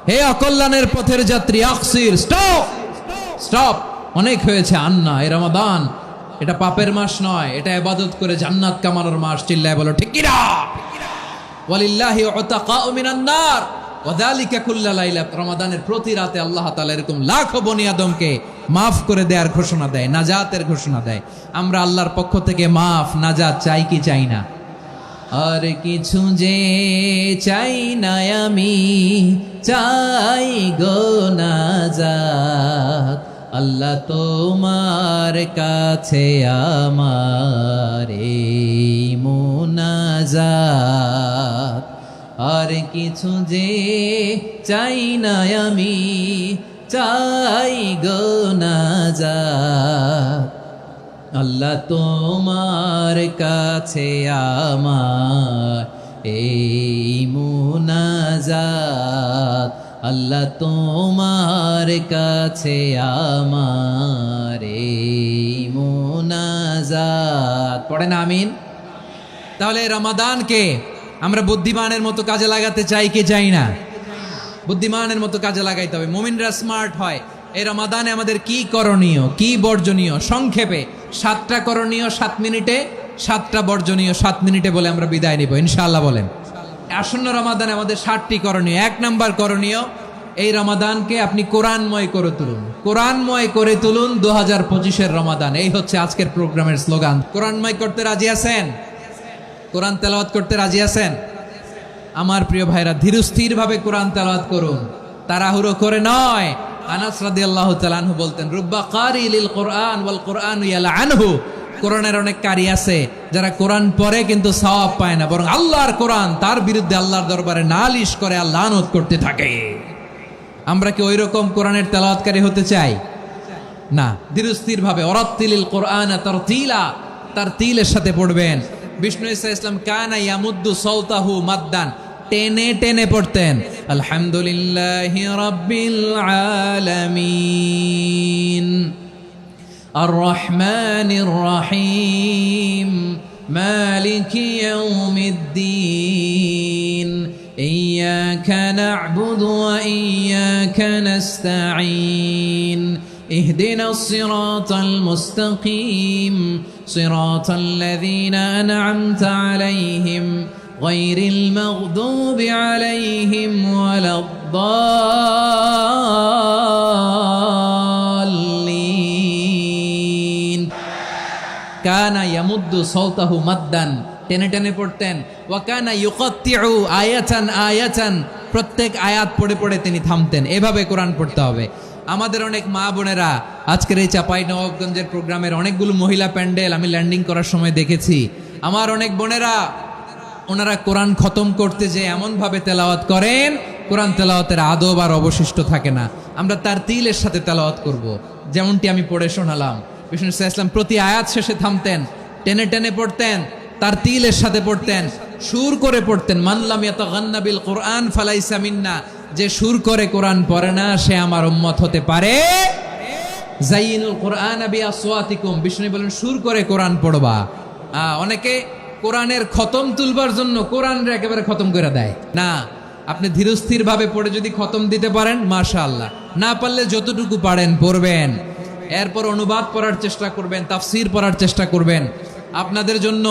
হে অকল্যাণের পথের যাত্রী, আকসির, স্টপ স্টপ, অনেক হয়েছে। আন্না, এই রমাদান এটা পাপের মাস নয়, এটা ইবাদত করে জান্নাত কামানোর মাস। চিল্লায় বলো ঠিক কি না? ওয়ালিল্লাহি উতাকাউ মিনান নার ওয়াযালিকা কুল্লা লাইলা, রমাদানের প্রতি রাতে আল্লাহ তাআলা এরকম লাখো বনি আদমকে মাফ করে দেওয়ার ঘোষণা দেয়, নাজাতের ঘোষণা দেয়। আমরা আল্লাহর পক্ষ থেকে মাফ, নাজাত চাই কি চাই না? আর কিছু যে চাই না আমি, চাই গো নাজাত, আল্লাহ তোমার কাছে আমার এই মুনাজাত। আর কিছু যে চাই না আমি, চাই গো নাজাত, আল্লাহ তোমার কাছে আমার এই মুনাজাত, আল্লাহ তোমার কাছে আমার এই মুনাজাত। পড়েন আমিন। তাহলে রমাদানকে আমরা বুদ্ধিমানের মতো কাজে লাগাতে চাই কি চাই না? বুদ্ধিমানের মতো কাজে লাগাইতে হবে, মুমিনরা স্মার্ট হয়। এই রমাদানে আমাদের কি করণীয়, কি বর্জনীয়, সংক্ষেপে 7টা করণীয় 7 মিনিটে, 7টা বর্জনীয় 7 মিনিটে বলে আমরা বিদায় নিব ইনশাআল্লাহ। বলেন, আসন্ন রমাদানে আমাদের 7টি করণীয়। 1 নাম্বার করণীয়, এই রমাদানকে আপনি কোরআনময় করে তুলুন। কোরআনময় করে তুলুন 2025-এর রমাদান। এই হচ্ছে আজকের প্রোগ্রামের স্লোগান। কোরআনময় করতে রাজি আছেন? কোরআন তেলাওয়াত করতে রাজি আছেন? আমার প্রিয় ভাইরা, ধীরস্থির ভাবে কোরআন তেলাওয়াত করুন, তাড়াহুড়ো করে নয়। আনাস রাদিয়াল্লাহু তাআলা আনহু বলতেন, রুব্বা কারি লিল কোরআন ওয়াল কোরআন ইয়ালআনহু। কোরআনের অনেক কারি আছে যারা কোরআন পড়ে কিন্তু সওয়াব পায় না, বরং আল্লাহর কোরআন তার বিরুদ্ধে আল্লাহর দরবারে নালিশ করে আর লানত করতে থাকে। আমরা কি ওই রকম কোরআনের তেলাওয়াতকারী হতে চাই? না। ধীরস্থির ভাবে ওয়ারাত্তিলিল কোরআন তারতিলা, তারতিলের সাথে পড়বেন। বিষ্ণু ঈসা ইসলাম কানা ইয়ামুদ্দু সাওতাহু মাদ্দান, টেনে টেনে পড়তেন। আলহামদুলিল্লাহি রাব্বিল আলামিন আর রহমানির রহিম মালিকি ইয়াউমিদ্দিন ইয়্যাকা না'বুদু ওয়া ইয়্যাকা নাস্তাঈন اهدنا الصراط المستقيم صراط الذين أنعمت عليهم غير المغضوب عليهم ولا الضالين كان يمد صوته مدا টেনে টেনে পড়তেন। ওয়া কানা ইউকাত্তিউ আয়াতান আয়াতান, প্রত্যেক আয়াত পড়ে পড়ে তিনি থামতেন। এভাবে কোরআন পড়তে হবে। আমাদের অনেক মা বোনেরা আজকের এই চাঁপাইনবাবগঞ্জের প্রোগ্রামের অনেকগুলো মহিলা প্যান্ডেল আমি ল্যান্ডিং করার সময় দেখেছি। আমার অনেক বোনেরা ওনারা কোরআন খতম করতে যে এমনভাবে তেলাওয়াত করেন, কোরআন তেলাওয়াতের আদব আর অবশিষ্ট থাকে না। আমরা তার তিলের সাথে তেলাওয়াত করব, যেমনটি আমি পড়ে শোনালাম। বিষ্ণু ইসলাম প্রতি আয়াত শেষে থামতেন, টেনে টেনে পড়তেন, তার তিলের সাথে পড়তেন, সুর করে পড়তেন। মানলাম ইয়াতাগান্না বিল কোরআন ফালাইসা মিন্না, যে সুর করে কোরআন পড়ে না সে আমার উম্মত হতে পারে। জাইনুল কোরআন বিআসওয়াতিকুম, বিষ্ণু বলেন সুর করে কোরআন পড়বা। অনেকে কোরআনের খতম তুলবার জন্য কোরআনরে একেবারে খতম করে দেয়। না, আপনি ধীরস্থির ভাবে পড়ে যদি খতম দিতে পারেন মাশাআল্লাহ, না পারলে যতটুকু পারেন পড়বেন। এরপর অনুবাদ পড়ার চেষ্টা করবেন, তাফসীর পড়ার চেষ্টা করবেন। আপনাদের জন্য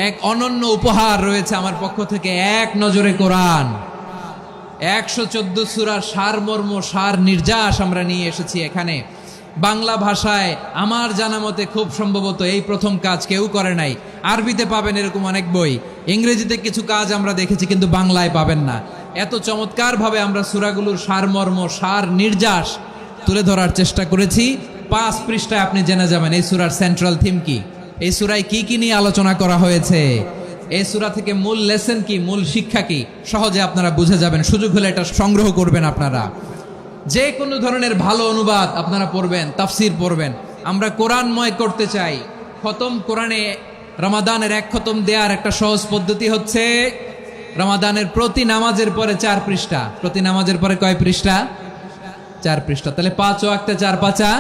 এক অনন্য উপহার রয়েছে আমার পক্ষ থেকে, এক নজরে কোরআন। 114 সূরার সারমর্ম, সার নির্যাস আমরা নিয়ে এসেছি এখানে বাংলা ভাষায়। আমার জানা মতে খুব সম্ভবত এই প্রথম কাজ কেউ করে নাই। আরবিতে পাবেন এরকম অনেক বই, ইংরেজিতে কিছু কাজ আমরা দেখেছি, কিন্তু বাংলায় পাবেন না। এত চমৎকার ভাবে আমরা সূরাগুলোর সারমর্ম, সার নির্যাস তুলে ধরার চেষ্টা করেছি। 5 পৃষ্ঠায় আপনি জেনে যাবেন এই সূরার সেন্ট্রাল থিম কি, এই সূরায় কি কি নিয়ে আলোচনা করা হয়েছে, এই সূরা থেকে মূল লেসন কি, মূল শিক্ষা কি, সহজে আপনারা বুঝে যাবেন। সুযোগ হলে এটা সংগ্রহ করবেন। আপনারা যে কোনো ধরনের ভালো অনুবাদ আপনারা পড়বেন, তাফসীর পড়বেন। আমরা কোরআনময় করতে চাই। খতম কোরআনে রমাদানের 1 খতম দেওয়ার একটা সহজ পদ্ধতি হচ্ছে রমাদানের প্রতি নামাজের পরে 4 পৃষ্ঠা। প্রতি নামাজের পরে কয় পৃষ্ঠা? 4 পৃষ্ঠা। তাহলে 5 ওয়াক্তে 4 পাঁচা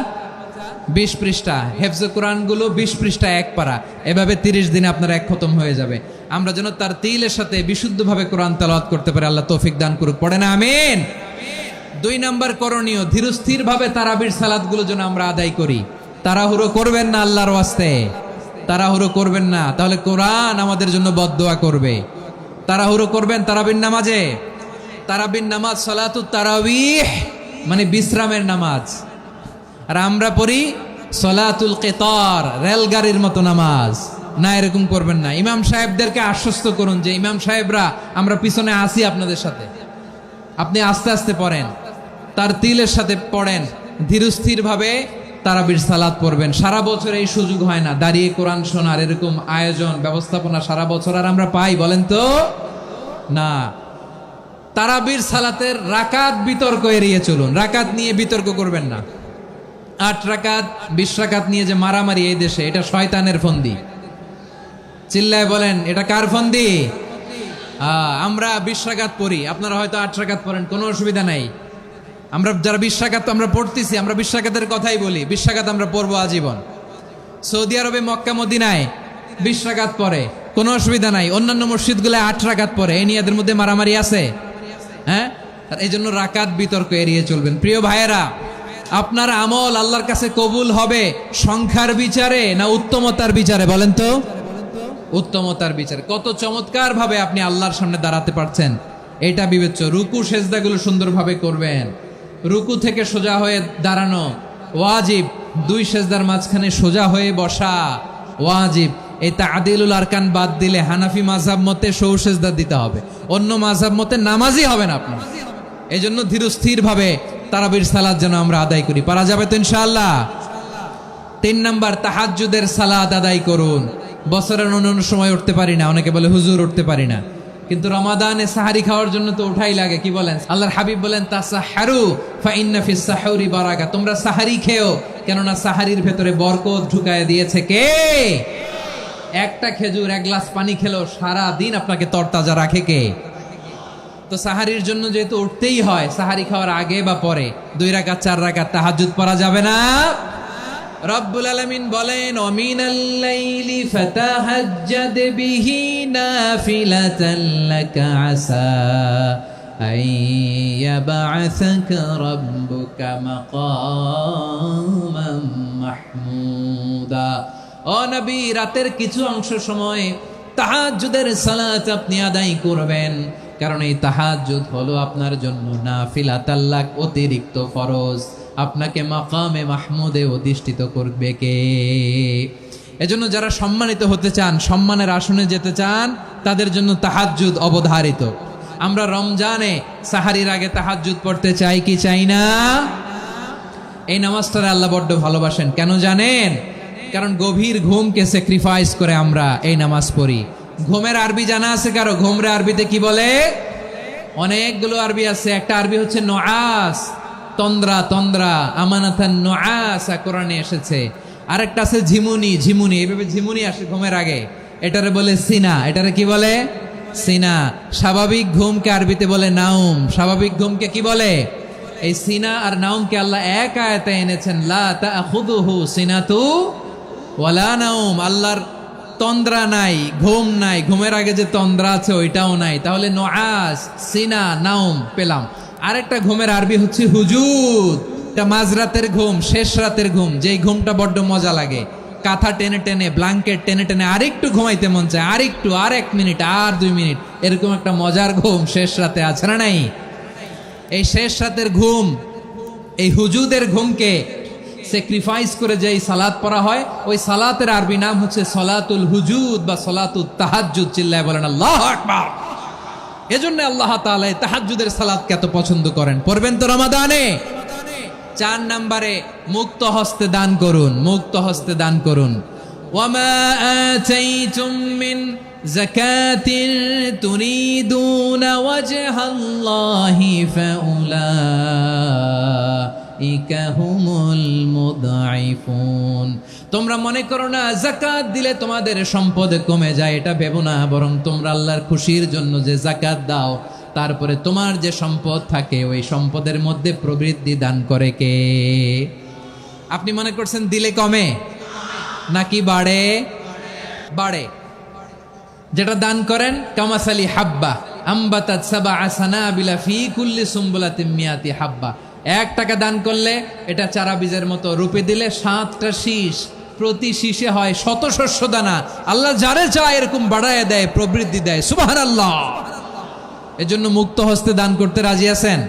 20 পৃষ্ঠা। হেফজে কোরআনগুলো 20 পৃষ্ঠা 1 পারা। এভাবে 30 দিনে আপনার 1 খতম হয়ে যাবে। আমরা যেন তার তিলের সাথে বিশুদ্ধভাবে কোরআন তেলাওয়াত করতে পারি। আল্লাহ তৌফিক দান করুক। পড়ে না আমিন। 2 নাম্বার করণীয়, ধীরস্থির ভাবে তারাবির সালাতগুলো যেন আমরা আদায় করি। তাড়াহুড়ো করবেন না আল্লাহর ওয়াস্তে, তাড়াহুড়ো করবেন না, তাহলে কোরআন আমাদের জন্য বদদোয়া করবে। তাড়াহুড়ো করবেন তারাবির নামাজে। তারাবির নামাজ সালাতুত তারাবিহ মানে বিশ্রামের নামাজ। আর আমরা পড়ি সলাতুল কিতার, রেলগাড়ির মতো নামাজ। না, এরকম করবেন না। ইমাম সাহেবদেরকে আশ্বস্ত করুন যে ইমাম সাহেবরা আমরা পিছনে আসি আপনাদের সাথে, আপনি আস্তে আস্তে পড়েন, তার তিলের সাথে পড়েন, ধীরস্থির ভাবে তারাবির সালাত পড়বেন। সারা বছর এই সুযোগ হয় না দাঁড়িয়ে কোরআন শোনার, এরকম আয়োজন ব্যবস্থাপনা সারা বছর আর আমরা পাই বলেন তো? না। তারাবির সালাতের রাকাত বিতর্ক এড়িয়ে চলুন। রাকাত নিয়ে বিতর্ক করবেন না। 8 রাকাত 20 রাকাত নিয়ে যে মারামারি এই দেশে, এটা শয়তানের ফন্দি। চিল্লায় বলেন, এটা কার ফন্দি? আমরা 20 রাকাত পড়ি, আপনারা হয়তো 8 রাকাত পড়েন, কোনো অসুবিধা নাই। আমরা যারা 20 রাকাত আমরা পড়তেছি, আমরা 20 রাকাতের কথাই বলি। 20 রাকাত আমরা পড়বো আজীবন। সৌদি আরবে মক্কা মদিনায় 20 রাকাত পড়ে, কোনো অসুবিধা নাই। অন্যান্য মসজিদগুলো 8 রাকাত পড়ে, এই নিয়ে এদের মধ্যে মারামারি আছে? হ্যাঁ, এই জন্য রাকাত বিতর্ক এড়িয়ে চলবেন। প্রিয় ভাইয়েরা, আপনার আমল আল্লাহর কাছে কবুল হবে সংখ্যার বিচারে না উত্তমতার বিচারে? বলেন তো। উত্তমতার বিচারে। কত চমৎকার ভাবে আপনি আল্লাহর সামনে দাঁড়াতে পারছেন এটা বিবেচ্য। রুকু সেজদাগুলো সুন্দরভাবে করবেন। রুকু থেকে সোজা হয়ে দাঁড়ানো ওয়াজিব, 2 সেজদার মাঝখানে সোজা হয়ে বসা ওয়াজিব। এই তা'দিলুল আরকান বাদ দিলে হানাফি মাযহাব মতে সৌ সেজদা দিতে হবে, অন্য মাযহাব মতে নামাজই হবে না আপনার। এই জন্য ধীরস্থির ভাবে তারাবির সালাত যেন আমরা আদায় করি। পারা যাবে তো ইনশাআল্লাহ? 3 নাম্বার, তাহাজ্জুদের সালাত আদায় করুন। বছরের অন্য সময় উঠতে পারি না, অনেকে বলে হুজুর উঠতে পারি না, কিন্তু রমাদানে সাহারি খাওয়ার জন্য তো উঠাই লাগে। কি বলেন? আল্লাহর হাবিব বলেন তাসাহহারু ফা ইন্না ফিস সাহুরি বারাকা, তোমরা সাহারি খেও, কেননা সাহারির ভেতরে বরকত ঢুকায় দিয়েছে কে? একটা খেজুর, 1 গ্লাস পানি খেলেও সারা দিন আপনাকে তরতাজা রাখে কে? তো সাহারির জন্য যেহেতু উঠতেই হয়, সাহারি খাওয়ার আগে বা পরে 2 রাকাত 4 রাকাত তাহাজ্জুদ পড়া যাবে না? রব্বুল আলামিন বলেন ওয়ামিনাল লাইলি ফাতাহাজ্জাদ বিহি নাফিলাতান লাকা আসা আইয়াবআসাকা রাব্বুকা মাকামান মাহমুদা। ও নবী, রাতের কিছু অংশ সময় তাহাজ্জুদের সালাত আপনি আদায় করবেন, কারণ এই তাহাজ্জুদ হলো আপনার জন্য নাফিলাতাল লাক, অতিরিক্ত ফরজ। আপনাকে মাকামে মাহমুদে অধিষ্ঠিত করবে কে? এজন্য যারা সম্মানিত হতে চান, সম্মানের আসনে যেতে চান, তাদের জন্য তাহাজ্জুদ অবধারিত। আমরা রমজানে সাহারির আগে তাহাজ্জুদ পড়তে চাই কি চাই না? এই নামাজটারে আল্লাহ বড্ড ভালোবাসেন। কেন জানেন? কারণ গভীর ঘুমকে স্যাক্রিফাইস করে আমরা এই নামাজ পড়ি। ঘুমের আরবি জানা আছে কারো? ঘুমরে আরবিতে কি বলে? অনেকগুলো আরবি আছে। একটা আরবি হচ্ছে নুআস, তন্দ্রা, তন্দ্রা, আমানাতান নুআসা কোরআনে এসেছে। আরেকটা আছে ঝিমুনি, ঝিমুনি, এইভাবে ঝিমুনি আসে ঘুমের আগে, এটারে বলে সিনা। এটারে কি বলে? সিনা। স্বাভাবিক ঘুমকে আরবিতে বলে নাউম। স্বাভাবিক ঘুমকে কি বলে? এই সিনা আর নাউমকে আল্লাহ এক আয়াতে এনেছেন, লা তাখুযুহু সিনাতু ওয়ালা নাউম। আল্লাহর তন্দ্রা নাই, ঘুম নাই। ঘুমের আগে যে তন্দ্রা আছে ওইটাও নাই। তাহলে নুআস, সিনা, নাউম পেলাম। আরেকটা ঘুমের আরবি হচ্ছে হুজুদ। এটা মাঝরাতের ঘুম, শেষ রাতের ঘুম, যেই ঘুমটা বড্ড মজা লাগে। কাঁথা টেনে টেনে, ব্ল্যাঙ্কেট টেনে টেনে আরেকটু ঘুমাইতে মন চায়, আরেকটু, আর 1 মিনিট, আর 2 মিনিট, এরকম একটা মজার ঘুম শেষ রাতে আছে না নাই? এই শেষ রাতের ঘুম, এই হুজুদের ঘুমকে স্যাক্রিফাইস করে যেই সালাত পড়া হয়, ওই সালাতের আরবি নাম হচ্ছে সলাতুল হুজুদ বা সলাতুত তাহাজ্জুদ। চিল্লায় বলেন আল্লাহু আকবার। এজন্য আল্লাহ তাআলা তাহাজ্জুদের সালাতকে এত পছন্দ করেন। পড়বেন তো রমাদানে। 4 নম্বরে, মুক্ত হস্তে দান করুন। মুক্ত হস্তে দান করুন। ওয়ামা আতাইতুম মিন যাকাতিন তুরিদুনা ওয়াজহাল্লাহি ফাউলাইকা হুমুল মুদঈফুন। তোমরা মনে করো না যাকাত দিলে তোমাদের সম্পদ কমে যায়, এটা ভেবো না। বরং তোমরা আল্লাহর খুশির জন্য যে যাকাত দাও, তারপরে তোমার যে সম্পদ থাকে ওই সম্পদের মধ্যে প্রবৃদ্ধি দান করে কে? আপনি মনে করছেন দিলে কমে নাকি বাড়ে? বাড়ে। যেটা দান করেন, কামাসালি হাব্বা আম্বাতাত সাবআ সানাবিলা ফি কুল্লি সুমবুলাতিন মিয়াতি হাব্বা। 1 টাকা দান করলে এটা চারা বীজের মতো, রূপে দিলে 7টা শীষ, প্রতি শীষে হয় 100 শস্য দানা। আল্লাহ যারে চায় এরকম বাড়ায় দেয়, প্রবৃদ্ধি দেয়। সুবহানাল্লাহ। এজন্য মুক্ত হস্তে দান করতে রাজি আছেন?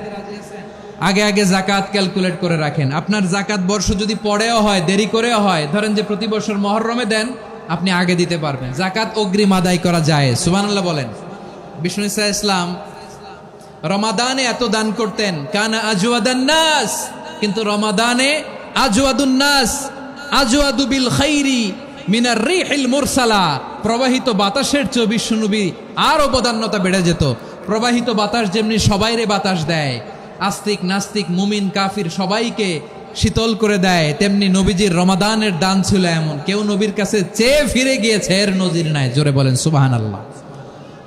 আগে আগে যাকাত ক্যালকুলেট করে রাখেন। আপনার যাকাত বর্ষ যদি পরেও হয়, দেরি করেও হয়, ধরেন যে প্রতি বছর মুহররমে দেন, আপনি আগে দিতে পারবেন। যাকাত অগ্রিম আদায় করা যায়। সুবহানাল্লাহ বলেন। বিষ্ণু ইসা ইসলাম রমাদানে এত দান করতেন, কানা আজওয়াদান নাস, কিন্তু রমাদানে আজওয়াদুন নাস আজওয়াদু বিল খাইরি মিনার রিহিল মুরসালা। প্রবাহিত বাতাসের চেয়ে বিশ্বনবী আর অবদান্যতা বেড়ে যেত। প্রবাহিত বাতাস যেমনি সবাইরে বাতাস দেয়, আস্তিক নাস্তিক মুমিন কাফির সবাইকে শীতল করে দেয়, তেমনি নবীজির রমাদানের দান ছিল এমন, কেউ নবীর কাছে চেয়ে ফিরে গিয়েছে এর নজির নাই। জোরে বলেন সুবহানাল্লাহ।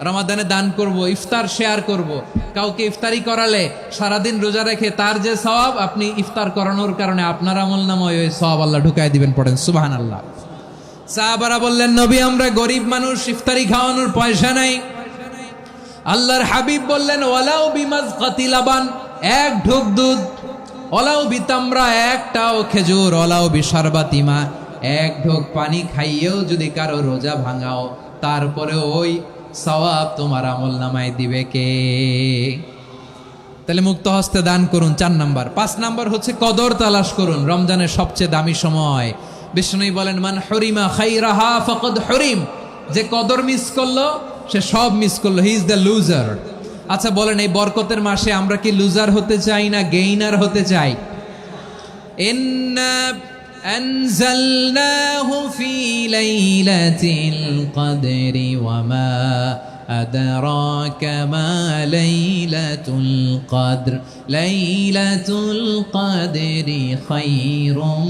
রমাদানে দান করব, ইফতার শেয়ার করব। কাউকে ইফতারি করালে সারাদিন রোজা রেখে তার যে সওয়াব, আপনি ইফতার করানোর কারণে আপনার আমল নামায় ওই সওয়াব আল্লাহ ঢুকায় দিবেন। পড়েন সুবহানাল্লাহ। সাহাবারা বললেন, নবী আমরা গরিব মানুষ, ইফতারি খাওয়ানোর পয়সা নাই। আল্লাহর হাবিব বললেন, ওয়ালাউ বিমাজকাতি লাবান, এক ঢোক দুধ, ওয়ালাউ বিতামরা, একটাও খেজুর, ওয়ালাউ বিশারবাতি মা, এক ঢোক পানি খাইয়েও যদি কারো রোজা ভাঙাও, তারপরে ওই সওয়াব তোমার আমল নামায় দিবে কে? তাহলে মুক্ত হস্তে দান করুন, 4 নাম্বার। 5 নাম্বার হচ্ছে কদর তালাশ করুন, রমজানের সবচেয়ে দামি সময়। বিষ্ণু বলেন, মান হরিমা খাইরাহা ফাকাদ হরিম, যে কদর মিস করলো সে সব মিস করলো, হি ইজ দ্য লুজার। আচ্ছা বলেন, এই বরকতের মাসে আমরা কি লুজার হতে চাই না গেইনার হতে চাই? ইন্না আনজালনাহু ফি লাইলাতিল কদরি ওয়া মা আদরাকা মা লাইলাতুল কদর, লাইলাতুল কদরি খায়রুম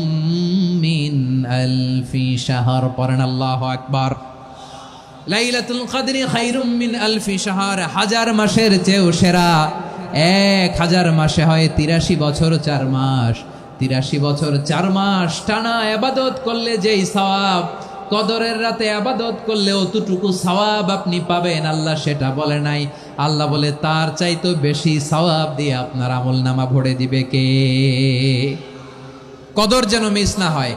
মিন আলফি শাহর। পড়েন আল্লাহু আকবার। লাইলাতুল কদরি খায়রুম মিন আলফি শাহর, 1000 মাসের চেয়েও সেরা। 1000 মাসে হয় 83 বছর 4 মাস। 83 বছর 4 মাস টানা ইবাদত করলে যেই সওয়াব, কদরের রাতে ইবাদত করলে অতটুকু সওয়াব আপনি পাবেন, আল্লাহ সেটা বলে নাই। আল্লাহ বলে তার চাইতে বেশি সওয়াব দিয়ে আপনার আমলনামা ভরে দিবে কে? কদর যেন মিস না হয়।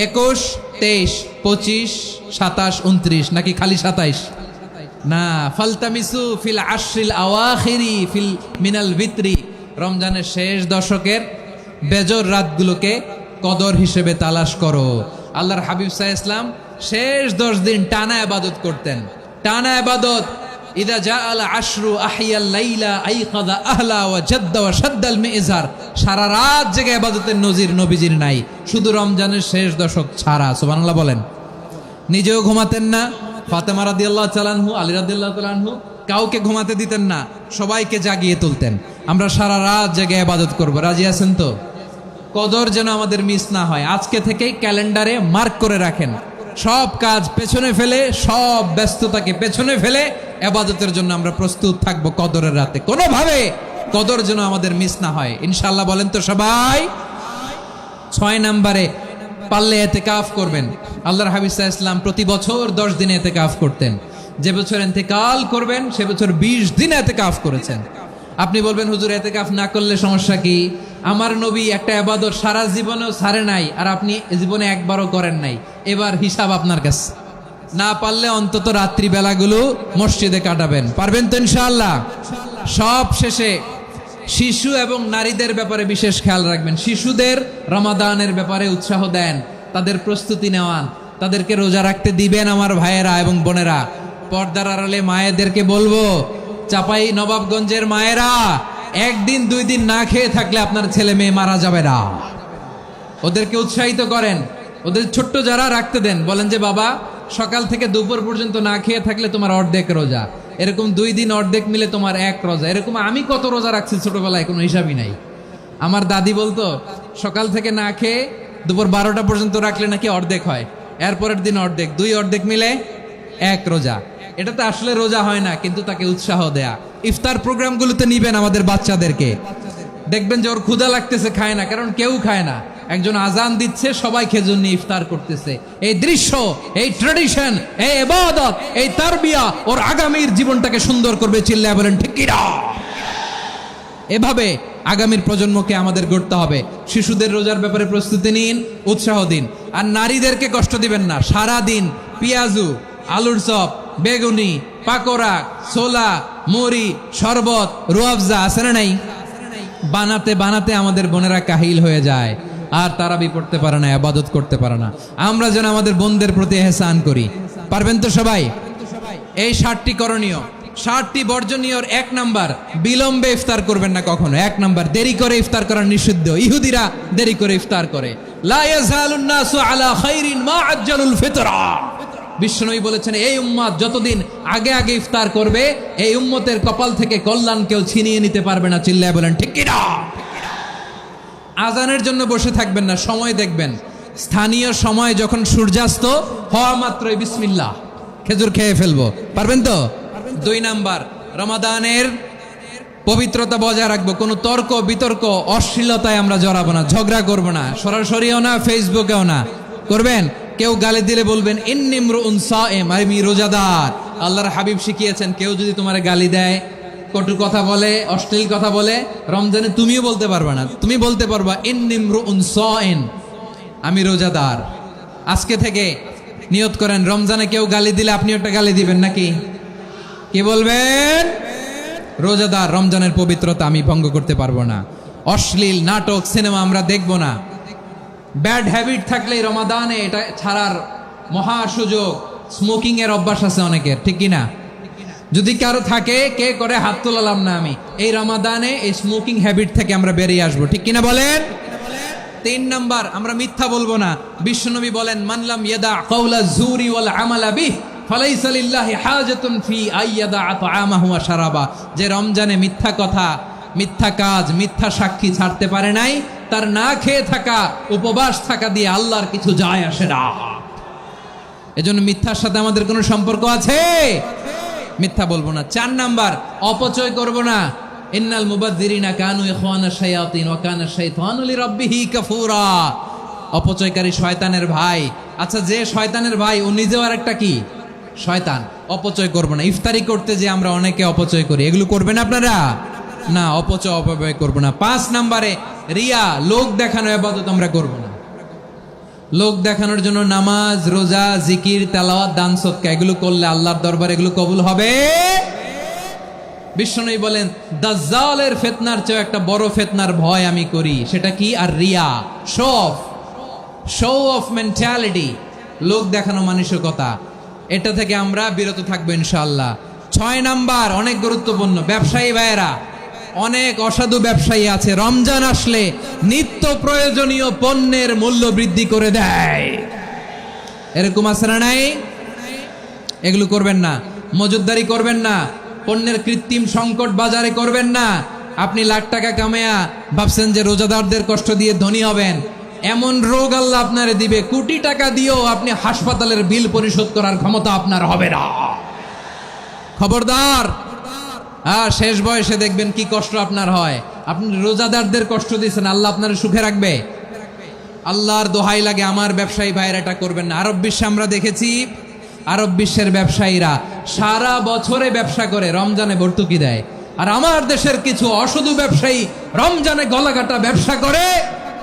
21, 23, 25, 27, 29 নাকি খালি 27? না, ফালতামিসু ফিল আশরিল আওয়াখিরি ফিল মিনাল ভিতরি, রমজানের শেষ দশকের বেজর রাতগুলোকে কদর হিসেবে তালাশ করো। আল্লাহর হাবিব সাল্লাল্লাহু আলাইহি ওয়াসাল্লাম শেষ 10 দিন টানা ইবাদত করতেন, টানা ইবাদত। ইদা জাআল আশরু আহিয়াল লাইলা আইকাযা আহলা ওয়া জাদ্দা ওয়া শাদ্দাল মিজার, সারা রাত জেগে ইবাদতের নজির নবীজির নাই, শুধু রমজানের শেষ দশক ছাড়া। সুবহানাল্লাহ বলেন। নিজেও ঘুমাতেন না, ফাতেমা রাদিয়াল্লাহু তাআলা আনহু, আলী রাদিয়াল্লাহু তাআলা আনহু কাউকে ঘুমাতে দিতেন না, সবাইকে জাগিয়ে তুলতেন। আমরা সারা রাত জেগে ইবাদত করব, রাজি আছেন তো? কদর যেন আমাদের মিস না হয়। আজকে থেকেই ক্যালেন্ডারে মার্ক করে রাখেন, সব কাজ পেছনে ফেলে, সব ব্যস্ততাকে পেছনে ফেলে ইবাদতের জন্য আমরা প্রস্তুত থাকব কদরের রাতে। কোনোভাবে কদর যেন আমাদের মিস না হয়, ইনশাআল্লাহ। বলেন তো সবাই। 6 নম্বরে পারলে ইতিকাফ করবেন। আল্লাহর হাবিব সাল্লাল্লাহু আলাইহি ওয়াসাল্লাম প্রতি বছর 10 দিন ইতিকাফ করতেন। যে বছর ইন্তেকাল করবেন সে বছর 20 দিন ইতিকাফ করেছেন। আপনি বলবেন, হুজুর ইতিকাফ না করলে সমস্যা কি? আমার নবী একটা ইবাদত সারা জীবনেও ছাড়ে নাই, আর আপনি জীবনে একবারও করেন নাই। এবার হিসাব আপনার কাছে। না পারলে অন্তত রাত্রি বেলাগুলো মসজিদে কাটাবেন। পারবেন তো ইনশাআল্লাহ? সব শেষে শিশু এবং নারীদের ব্যাপারে বিশেষ খেয়াল রাখবেন। শিশুদের রমাদানের ব্যাপারে উৎসাহ দেন, তাদের প্রস্তুতি নেওয়ান, তাদেরকে রোজা রাখতে দিবেন। আমার ভাইয়েরা এবং বোনেরা, পর্দার আড়ালে মায়েদেরকে বলবো, চাপাই নবাবগঞ্জের মায়েরা, 1 দিন 2 দিন না খেয়ে থাকলে আপনার ছেলে মেয়ে মারা যাবে না। ওদেরকে উৎসাহিত করেন, ওদের ছোট্ট যারা রাখতে দেন, বলেন যে বাবা সকাল থেকে দুপুর পর্যন্ত না খেয়ে থাকলে তোমার অর্ধেক রোজা, এরকম 2 দিন অর্ধেক মিলে তোমার 1 রোজা। এরকম আমি কত রোজা রাখছি ছোটবেলায়, কোনো হিসাবই নাই। আমার দাদি বলতো, সকাল থেকে না খেয়ে দুপুর 12টা পর্যন্ত রাখলে নাকি অর্ধেক হয়, এরপরের দিন অর্ধেক, 2 অর্ধেক মিলে 1 রোজা। এটা তো আসলে রোজা হয় না, কিন্তু তাকে উৎসাহ দেয়া। ইফতার প্রোগ্রামগুলোতে নিবেন আমাদের বাচ্চাদেরকে, দেখবেন যে ওর ক্ষুধা লাগতেছে, খায় না, কারণ কেউ খায় না। একজন আজান দিচ্ছে, সবাই খেজুর নিয়ে ইফতার করতেছে। এই দৃশ্য, এই ট্র্যাডিশন, এই ইবাদত, এই তারবিয়া ওর আগামীর জীবনটাকে সুন্দর করবে। চিল্লায় বলেন ঠিক কি না? এভাবে আগামীর প্রজন্মকে আমাদের গড়তে হবে। শিশুদের রোজার ব্যাপারে প্রস্তুতি নিন, উৎসাহ দিন। আর নারীদেরকে কষ্ট দিবেন না। সারা দিন পেঁয়াজু, আলুর চপ, বেগুনি, পাকোড়া, ছোলা, মুড়ি, শরবত, রুয়াবজা আছে না নাই? বানাতে বানাতে আমাদের বোনেরা কাহিল হয়ে যায়, আর তারাবি পড়তে পারে না, ইবাদত করতে পারে না। আমরা যেন আমাদের বোনদের প্রতি ইহসান করি। পারবেন তো সবাই? এই 7টি করণীয়, 7টি বর্জনীয়। 1 নাম্বার, বিলম্বে ইফতার করবেন না কখনো। 1 নাম্বার, দেরি করে ইফতার করা নিষিদ্ধ। ইহুদিরা দেরি করে ইফতার করে। লা ইয়াজালুন নাসু আলা খাইরিন মা আজ্জালুল ফিতরা। বিশ্বনবী বলেছেন, এই উম্মত যতদিন আগে আগে ইফতার করবে, এই উম্মতের কপাল থেকে কল্যাণ কেউ ছিনিয়ে নিতে পারবে না। চিল্লায় বলেন ঠিক কি না? আজানের জন্য বসে থাকবেন না, সময় দেখবেন। স্থানীয় সময় যখন সূর্যাস্ত হওয়া মাত্রই বিসমিল্লাহ, খেজুর খেয়ে ফেলবো। পারবেন তো? 2 নাম্বার, রমাদানের পবিত্রতা বজায় রাখবো। কোনো তর্ক বিতর্ক অশ্লীলতায় আমরা জড়াবো না, ঝগড়া করবো না, সরাসরিও না, ফেসবুকেও না। করবেন? কেউ গালি দিলে বলবেন ইন্নী ইমরুউন সায়েম, আমি রোজাদার। আল্লাহর হাবিব শিখিয়েছেন কেউ যদি তোমার গালি দেয়, কটু কথা বলে, অশ্লীল কথা বলে, রমজানে তুমিও বলতে পারবা না, তুমি বলতে পারবা ইন্নী ইমরুউন সায়েম, আমি রোজাদার। আজকে থেকে নিয়ত করেন, রমজানে কেউ গালি দিলে আপনি একটা গালি দিবেন নাকি? কি বলবেন? রোজাদার, রমজানের পবিত্রতা আমি ভঙ্গ করতে পারবো না। অশ্লীল নাটক, সিনেমা আমরা দেখব না। ব্যাড হ্যাবিট থাকলেই রমাদানে এটা ছাড়ার মহা সুযোগ। স্মোকিং এর অভ্যাস আছে অনেকের, ঠিক কিনা? যদি কারো থাকে, কে করে হাত তোলালাম না আমি, এই রমাদানে এই স্মোকিং হ্যাবিট থেকে আমরা বেরিয়ে আসবো, ঠিক কিনা বলেন? 3 নাম্বার, আমরা মিথ্যা বলবো না। বিশ্বনবী বলেন মানলাম ইয়াদা কাওলা যুরি ওয়াল আমালা বিহ ফালাইসা লিল্লাহি হাজাতুন ফি আইয়াদা তাআমাহু ওয়া শারাবা। যে রমজানে মিথ্যা কথা, মিথ্যা কাজ, মিথ্যা সাক্ষী ছাড়তে পারে নাই, তার না খেয়ে থাকা, উপবাস থাকা দিয়ে আল্লাহর কিছু যায় আসে না। এজন্য মিথ্যার সাথে আমাদের কোনো সম্পর্ক আছে? মিথ্যা বলবো না। 4 নাম্বার, অপচয় করব না। ইন্নাল মুবাযযিরিনা কানু ইখওয়ানাশ শায়াতিন ওয়া কানা শাইতানু লিরাব্বিহি কাফুরা। অপচয়কারী শয়তানের ভাই। আচ্ছা, যে শয়তানের ভাই ও নিজেও আর একটা কি? শয়তান। অপচয় করব না। ইফতারি করতে যে আমরা অনেকে অপচয় করি, এগুলো করবেন আপনারা না। অপব্যয় করব না। 5 নাম্বারে রিয়া, লোক দেখানো ইবাদত আমরা করব না। লোক দেখানোর জন্য নামাজ, রোজা, জিকির, তেলাওয়াত, দান, সদকা এগুলো করলে আল্লাহর দরবারে এগুলো কবুল হবে। বিশ্বনবী বলেন দাজ্জালের ফিতনার চেয়ে একটা বড় ফিতনার ভয় আমি করি, সেটা কি? আর রিয়া, শো অফ মেন্টালিটি, লোক দেখানো মানসিকতা। এটা থেকে আমরা বিরত থাকবো ইনশাআল্লাহ। 6 নাম্বার, অনেক গুরুত্বপূর্ণ, ব্যবসায়ী ভাইয়েরা। অনেক অসাধু ব্যবসায়ী আছে রমজান আসলে নিত্য প্রয়োজনীয় পণ্যের মূল্য বৃদ্ধি করে দেয়। এরকম আছে না নাই? এগুলো করবেন না। মজুদদারি করবেন না। পণ্যের কৃত্রিম সংকট বাজারে করবেন না। আপনি লাখ টাকা কামায়া ভাবছেন যে রোজাদারদের কষ্ট দিয়ে ধনী হবেন, এমন রোগ আল্লাহ আপনারে দিবে, কোটি টাকা দিয়েও আপনি হাসপাতালের বিল পরিশোধ করার ক্ষমতা আপনার হবে না। খবরদার। শেষ বয়সে দেখবেন কি কষ্ট আপনার হয়। আপনি রোজাদারদের কষ্ট দিয়েছেন, আল্লাহ আপনার সুখে রাখবে? আল্লাহর দোহাই লাগে, আমার ব্যবসায়ী ভাইয়েরা এটা করবেন না। আরব বিশ্বে আমরা দেখেছি, আরব বিশ্বের ব্যবসায়ীরা সারা বছরে ব্যবসা করে, রমজানে ভর্তুকি দেয়। আর আমার দেশের কিছু অসাধু ব্যবসায়ী রমজানে গলাকাটা ব্যবসা করে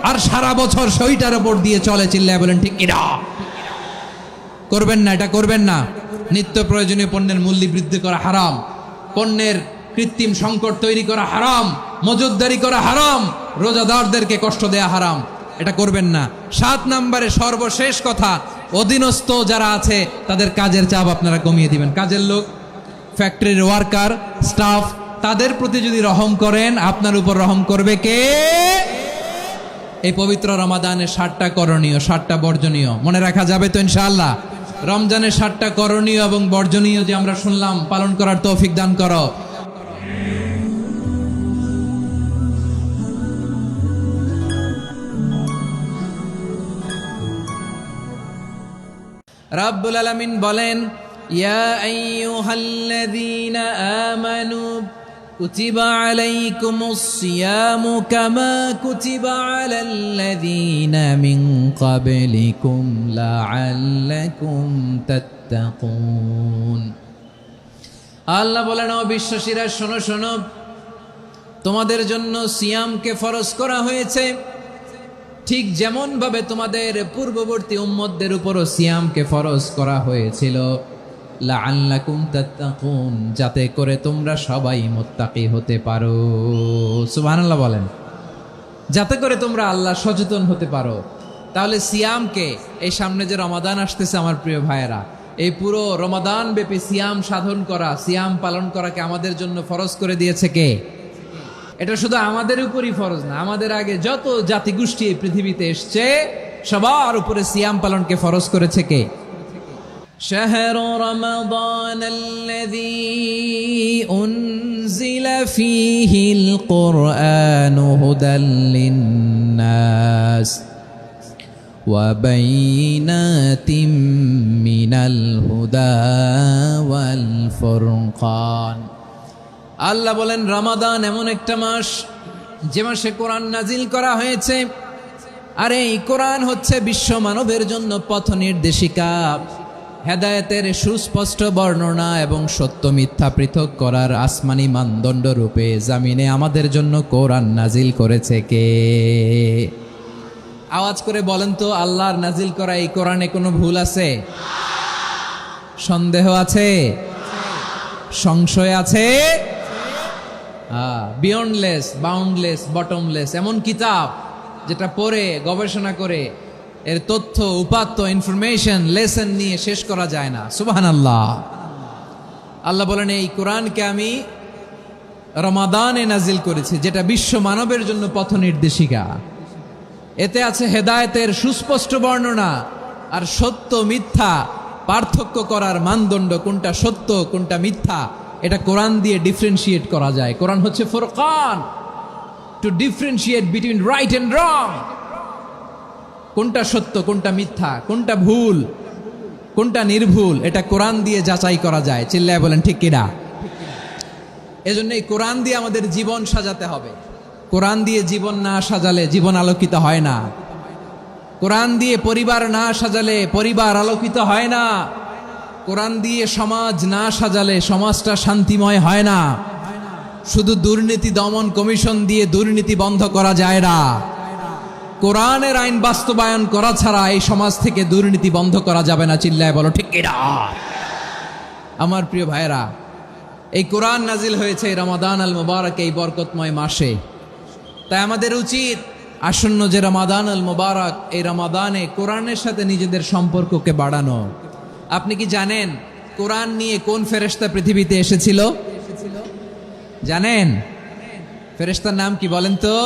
আর সারা বছর সইটার উপর দিয়ে চলে। চিল্লায় বলেন ঠিক কিনা? করবেন না, এটা করবেন না। নিত্য প্রয়োজনীয় পণ্যের মূল্য বৃদ্ধি করা হারাম, পণ্যের কৃত্রিম সংকট তৈরি করা হারাম, মজুদদারি করা হারাম, রোজাদারদেরকে কষ্ট দেয়া হারাম, এটা করবেন না। 7 নাম্বারে সর্বশেষ কথা, অধীনস্থ যারা আছে তাদের কাজের চাপ আপনারা কমিয়ে দিবেন। কাজের লোক, ফ্যাক্টরির ওয়ার্কার, স্টাফ, তাদের প্রতি যদি রহম করেন, আপনার উপর রহম করবে কে? এই পবিত্র রমাদানের 7টা করণীয়, 7টা বর্জনীয় মনে রাখা যাবে তো ইনশাআল্লাহ? রমজানের 7টা করণীয় এবং বর্জনীয় যে আমরা শুনলাম, পালন করার তৌফিক দান করো। রাব্বুল আলামিন বলেন ইয়া আইয়ুহাল্লাযীনা আমানু কুতিবা আলাইকুমুস সিয়ামু কামা কুতিবা আলাল্লাযীনা মিন ক্বাবলিকুম লাআল্লাকুম তাত্তাকুন। আল্লাহ বলেন, ও বিশ্বাসীরা শোনো শোনো, তোমাদের জন্য সিয়ামকে ফরজ করা হয়েছে, ঠিক যেমন ভাবে তোমাদের পূর্ববর্তী উম্মতদের উপরও সিয়ামকে ফরজ করা হয়েছিল, লাআল্লাকুম তাত্তাকুন, যাতে করে তোমরা সবাই মুত্তাকি হতে পারো। সুবহানাল্লাহ বলেন, যাতে করে তোমরা আল্লাহ সচেতন হতে পারো। তাহলে সিয়ামকে, এই সামনে যে রমাদান আসতেছে আমার প্রিয় ভাইয়েরা, এই পুরো রমাদান ব্যাপী সিয়াম সাধন করা, সিয়াম পালন করাকে আমাদের জন্য ফরজ করে দিয়েছে কে? এটা শুধু আমাদের উপরই ফরজ না, আমাদের আগে যত জাতিগোষ্ঠী এই পৃথিবীতে এসছে সবার উপরে সিয়াম পালনকে ফরজ করেছে কে? শাহরু রমাদানাল্লাযী উনজিলা ফীহিল কুরআনু হুদাল লিন্নাস ওয়া বাইনাতিম মিনাল হুদা ওয়াল ফুরকান। আল্লাহ বলেন, রমাদান এমন একটা মাস যে মাসে কোরআন নাজিল করা হয়েছে, আরে এই কোরআন হচ্ছে বিশ্ব মানবের জন্য পথ নির্দেশিকা, হেদায়েতের সুস্পষ্ট বর্ণনা এবং সত্য মিথ্যা পৃথক করার আসমানি মানদণ্ড রূপে জামিনে আমাদের জন্য কোরআন নাজিল করেছে কে? আওয়াজ করে বলেন তো, আল্লাহর নাজিল করা এই কোরআনে কোনো ভুল আছে? সন্দেহ আছে? সংশয় আছে? বিয়ন্ডলেস, বাউন্ডলেস, বটমলেস এমন কিতাব যেটা পড়ে গবেষণা করে এর তথ্য উপাত্ত ইনফরমেশন লেসন নিয়ে শেষ করা যায় না। সুবহানাল্লাহ। আল্লাহ বলেন এই কোরআনকে আমি রমাদানে নাজিল করেছি, যেটা বিশ্ব মানবের জন্য পথ নির্দেশিকা। এতে আছে হেদায়েতের সুস্পষ্ট বর্ণনা আর সত্য মিথ্যা পার্থক্য করার মানদণ্ড, কোনটা সত্য কোনটা মিথ্যা এটা কোরআন দিয়ে ডিফারেন্সিয়েট করা যায়। কোরআন হচ্ছে ফুরকান, to differentiate between right and wrong. কোনটা সত্য কোনটা মিথ্যা, কোনটা ভুল কোনটা নির্ভুল, এটা কোরআন দিয়ে যাচাই করা যায়। চিল্লায় বলেন ঠিক কিনা? এজন্য এই কোরআন দিয়ে আমাদের জীবন সাজাতে হবে। কোরআন দিয়ে জীবন না সাজালে জীবন আলোকিত হয় না। কোরআন দিয়ে পরিবার না সাজালে পরিবার আলোকিত হয় না। কোরআন দিয়ে সমাজ না সাজালে সমাজটা শান্তিময় হয় না। শুধু দুর্নীতি দমন কমিশন দিয়ে দুর্নীতি বন্ধ করা যায় না। কোরআনের আইন বাস্তবায়ন করা ছাড়া এই সমাজ থেকে দুর্নীতি বন্ধ করা যাবে না। চিল্লায় বলো ঠিক কিনা? আমার প্রিয় ভাইরা, এই কোরআন নাজিল হয়েছে রমাদান আল মুবারক, এই বরকতময় মাসে। তাই আমাদের উচিত আসন্ন যে রমাদান আল মুবারক, এই রমাদানে কোরআনের সাথে নিজেদের সম্পর্ককে বাড়ানো। আপনি কি জানেন কোরআন নিয়ে কোন ফেরেশতা পৃথিবীতে এসেছিল? জানেন ফেরেশতার নাম কি বলেন তো?